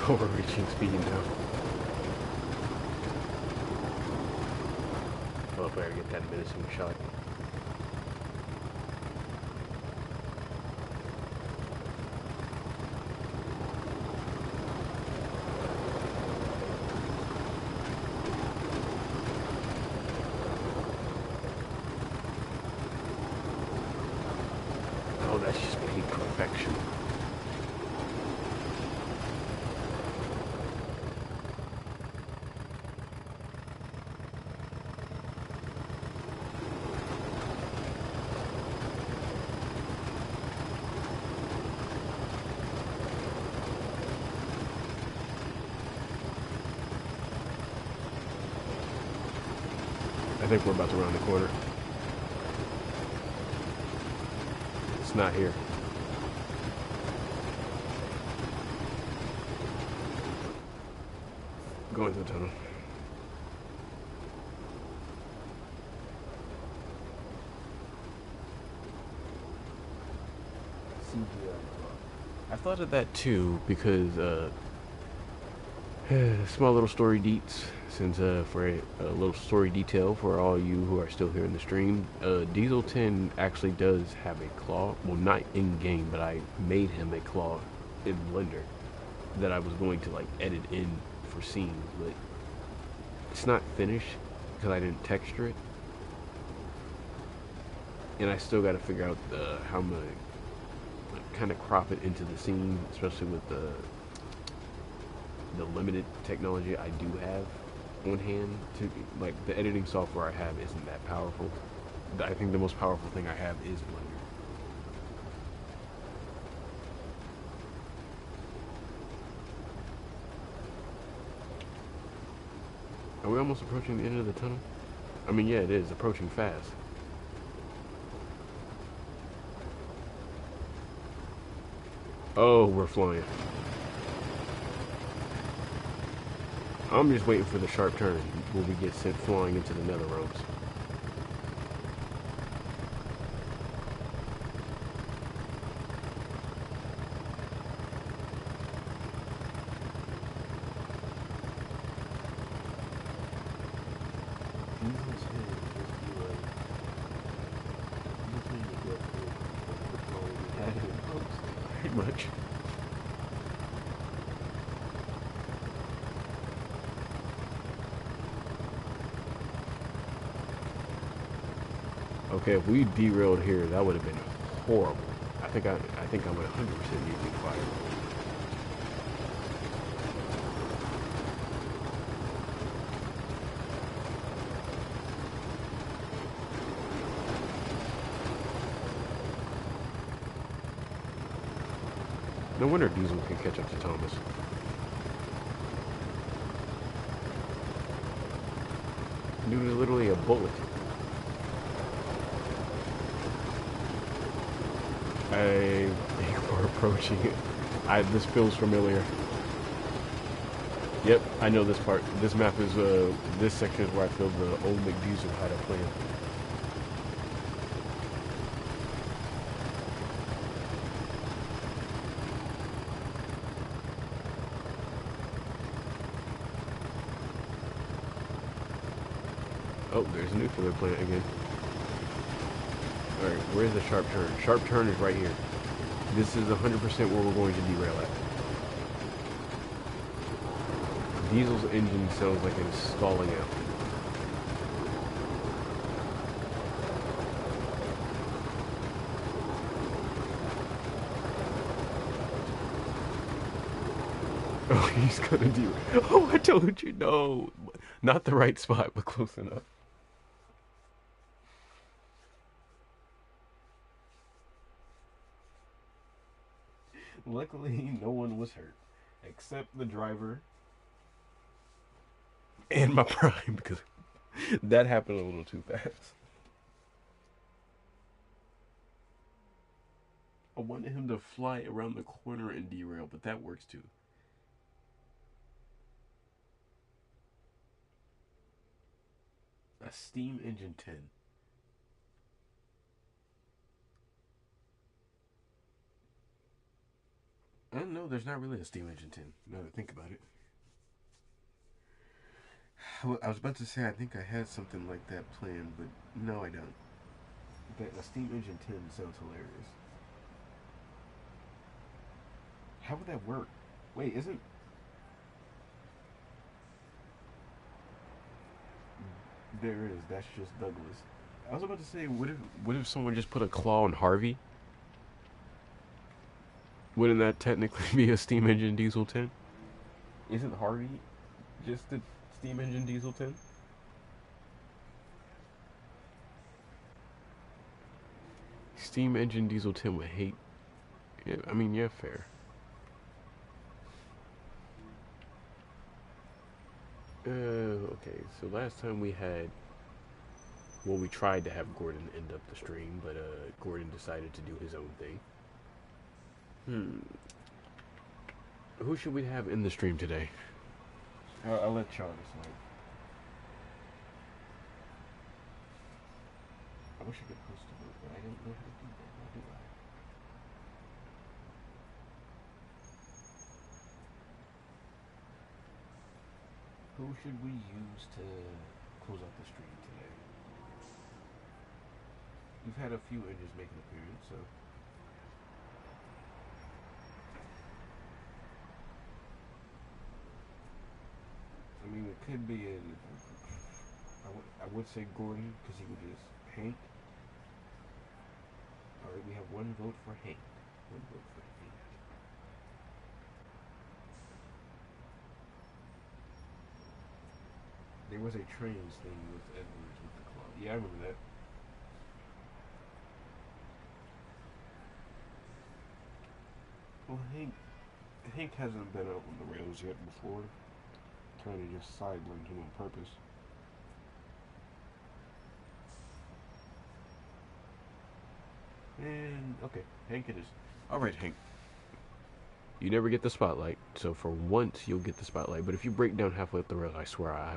We're reaching speed now. Oh, if I gotta get that menacing shot. Oh, that's just peak perfection. I think we're about to round the corner. It's not here. Going to the tunnel. I thought of that too because small little story deets. Since for a little story detail for all you who are still here in the stream, Diesel 10 actually does have a claw. Well, not in game, but I made him a claw in Blender that I was going to like edit in for scenes, but it's not finished because I didn't texture it, and I still got to figure out how I'm gonna kind of crop it into the scene, especially with the limited technology I do have on hand. To like, the editing software I have isn't that powerful. I think the most powerful thing I have is Blender. Are we almost approaching the end of the tunnel? I mean, yeah, it is approaching fast. Oh, we're flying. I'm just waiting for the sharp turn when we get sent flying into the nether realms. Pretty much. Okay, if we derailed here, that would have been horrible. I think I would 100% need to be fired. No wonder Diesel can catch up to Thomas. Dude is literally a bullet. We're approaching it. This feels familiar. Yep, I know this part. This map is, this section is where I feel the old McDiesel had a plan. Oh, there's a nuclear plant again. Alright, where's the sharp turn? Sharp turn is right here. This is 100% where we're going to derail at. Diesel's engine sounds like it's stalling out. Oh, he's gonna derail. Oh, I told you, no. Not the right spot, but close enough. Luckily, no one was hurt, except the driver and my prime, because that happened a little too fast. I wanted him to fly around the corner and derail, but that works too. A steam engine 10. I don't know, there's not really a steam engine 10, now that I think about it. I was about to say I think I had something like that planned, but no, I don't. A steam engine 10 sounds hilarious. How would that work? Wait, isn't... There is, that's just Douglas. I was about to say, what if someone just put a claw on Harvey? Wouldn't that technically be a steam engine diesel 10? Isn't Harvey just a steam engine diesel 10? Steam engine diesel 10 would hate. Yeah, I mean, yeah, fair. Okay, so last time we had... Well, we tried to have Gordon end up the stream, but Gordon decided to do his own thing. Who should we have in the stream today? I'll let Charles decide. I wish I could post a vote, but I don't know how to do that. How do I? Who should we use to close out the stream today? We've had a few engines make an appearance, so... I mean, it could be I would say Gordon, because he would just Hank. Alright, we have one vote for Hank. One vote for Hank. There was a trains thing with Edwards with the claw. Yeah, I remember that. Well, Hank hasn't been out on the rails yet before. Kind of just sidelined him on purpose. And, okay, Hank it is. Alright, Hank. You never get the spotlight, so for once you'll get the spotlight. But if you break down halfway up the rails, I swear I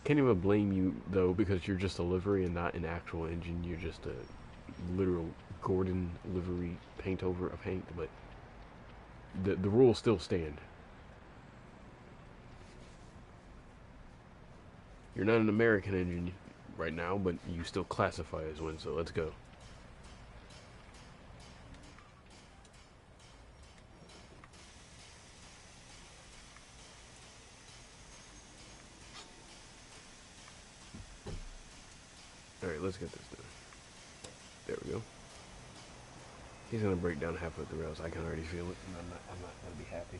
can't even blame you though, because you're just a livery and not an actual engine. You're just a literal Gordon livery paint over of Hank. But the rules still stand. You're not an American engine right now, but you still classify as one. So let's go. Alright, let's get this done. There we go. He's gonna break down halfway up the rails. I can already feel it. And I'm not gonna be happy.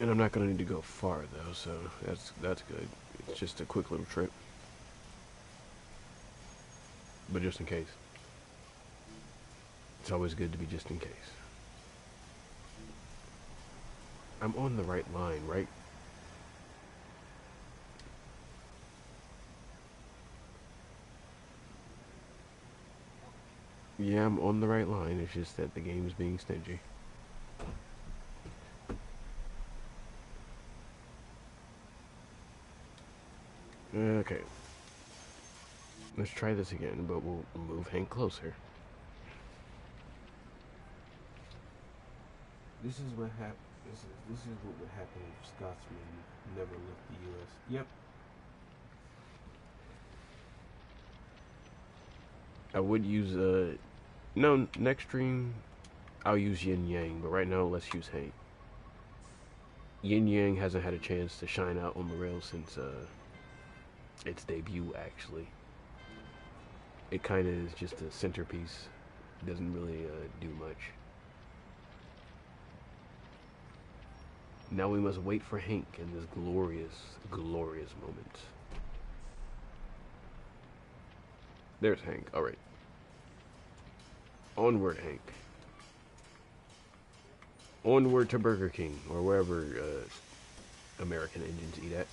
And I'm not gonna need to go far though, so that's good. It's just a quick little trip. But just in case. It's always good to be just in case. I'm on the right line, right? Yeah, I'm on the right line. It's just that the game's being stingy. Okay. Let's try this again, but we'll move Hank closer. This is what happened. This is what would happen if Scotsmen never left the U.S. Yep. I would use no, next stream I'll use Yin Yang, but right now let's use Hank. Yin Yang hasn't had a chance to shine out on the rails since its debut, actually. It kind of is just a centerpiece. Doesn't really do much. Now we must wait for Hank in this glorious, glorious moment. There's Hank. Alright. Onward, Hank. Onward to Burger King, or wherever American engines eat at.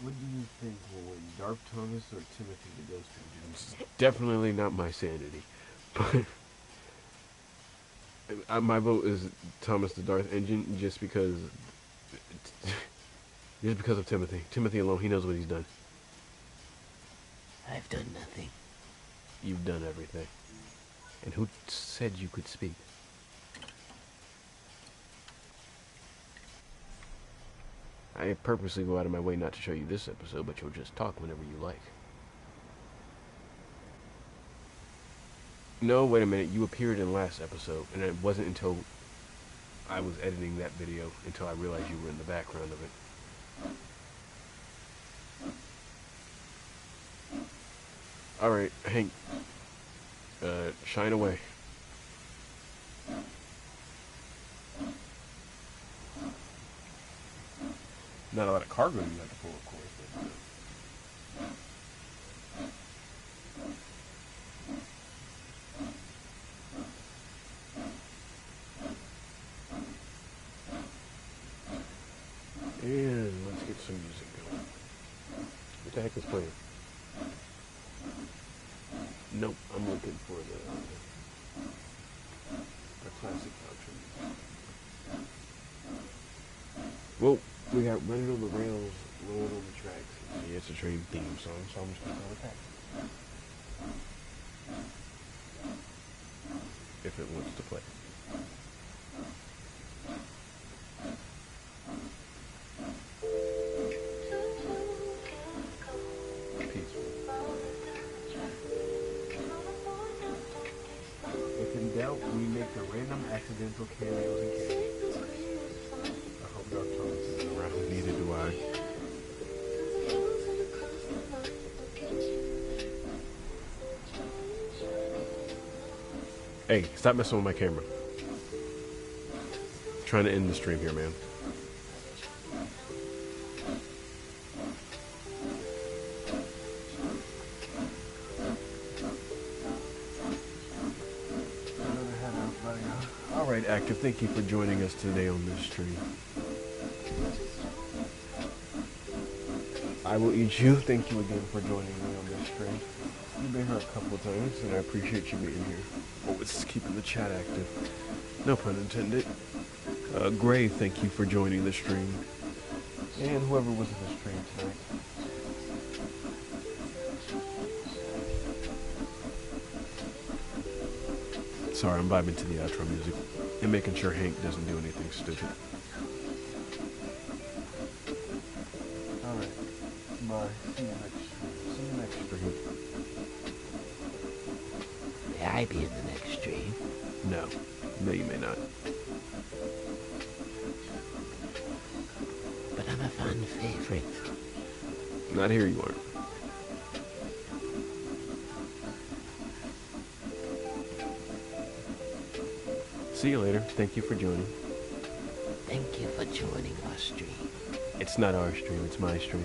What do you think will win, Darth Thomas or Timothy the Ghost Engine? Definitely not my sanity. But my vote is Thomas the Darth Engine, just because of Timothy. Timothy alone, he knows what he's done. I've done nothing. You've done everything. And who said you could speak? I purposely go out of my way not to show you this episode, but you'll just talk whenever you like. No, wait a minute. You appeared in last episode, and it wasn't until I was editing that video until I realized you were in the background of it. Alright, Hank. Shine away. Not a lot of cargo you have to pull, of course. But and let's get some music going. What the heck is playing? Nope, I'm looking for the classic option. Well, we got Running on the Rails, Rolling on the Tracks, and the ItzAtrain theme song, so I'm just going to go with that. If it wants to play. Peaceful. If in doubt, we make the random accidental cameos and cameos. I hope Darth Thomas is around. Neither do I. Hey, stop messing with my camera. Trying to end the stream here, man. Alright, Active, thank you for joining us today on this stream. I Will Eat You, thank you again for joining me on this stream. You've been here a couple of times, and I appreciate you being here. Always keeping the chat active. No pun intended. Gray, thank you for joining the stream. And whoever was in the stream tonight. Sorry, I'm vibing to the outro music and making sure Hank doesn't do anything stupid. Alright, bye. See you next stream. May I be in the next stream? No, you may not. But I'm a fan favorite. Not here you aren't. See you later. Thank you for joining. Thank you for joining our stream. It's not our stream, it's my stream.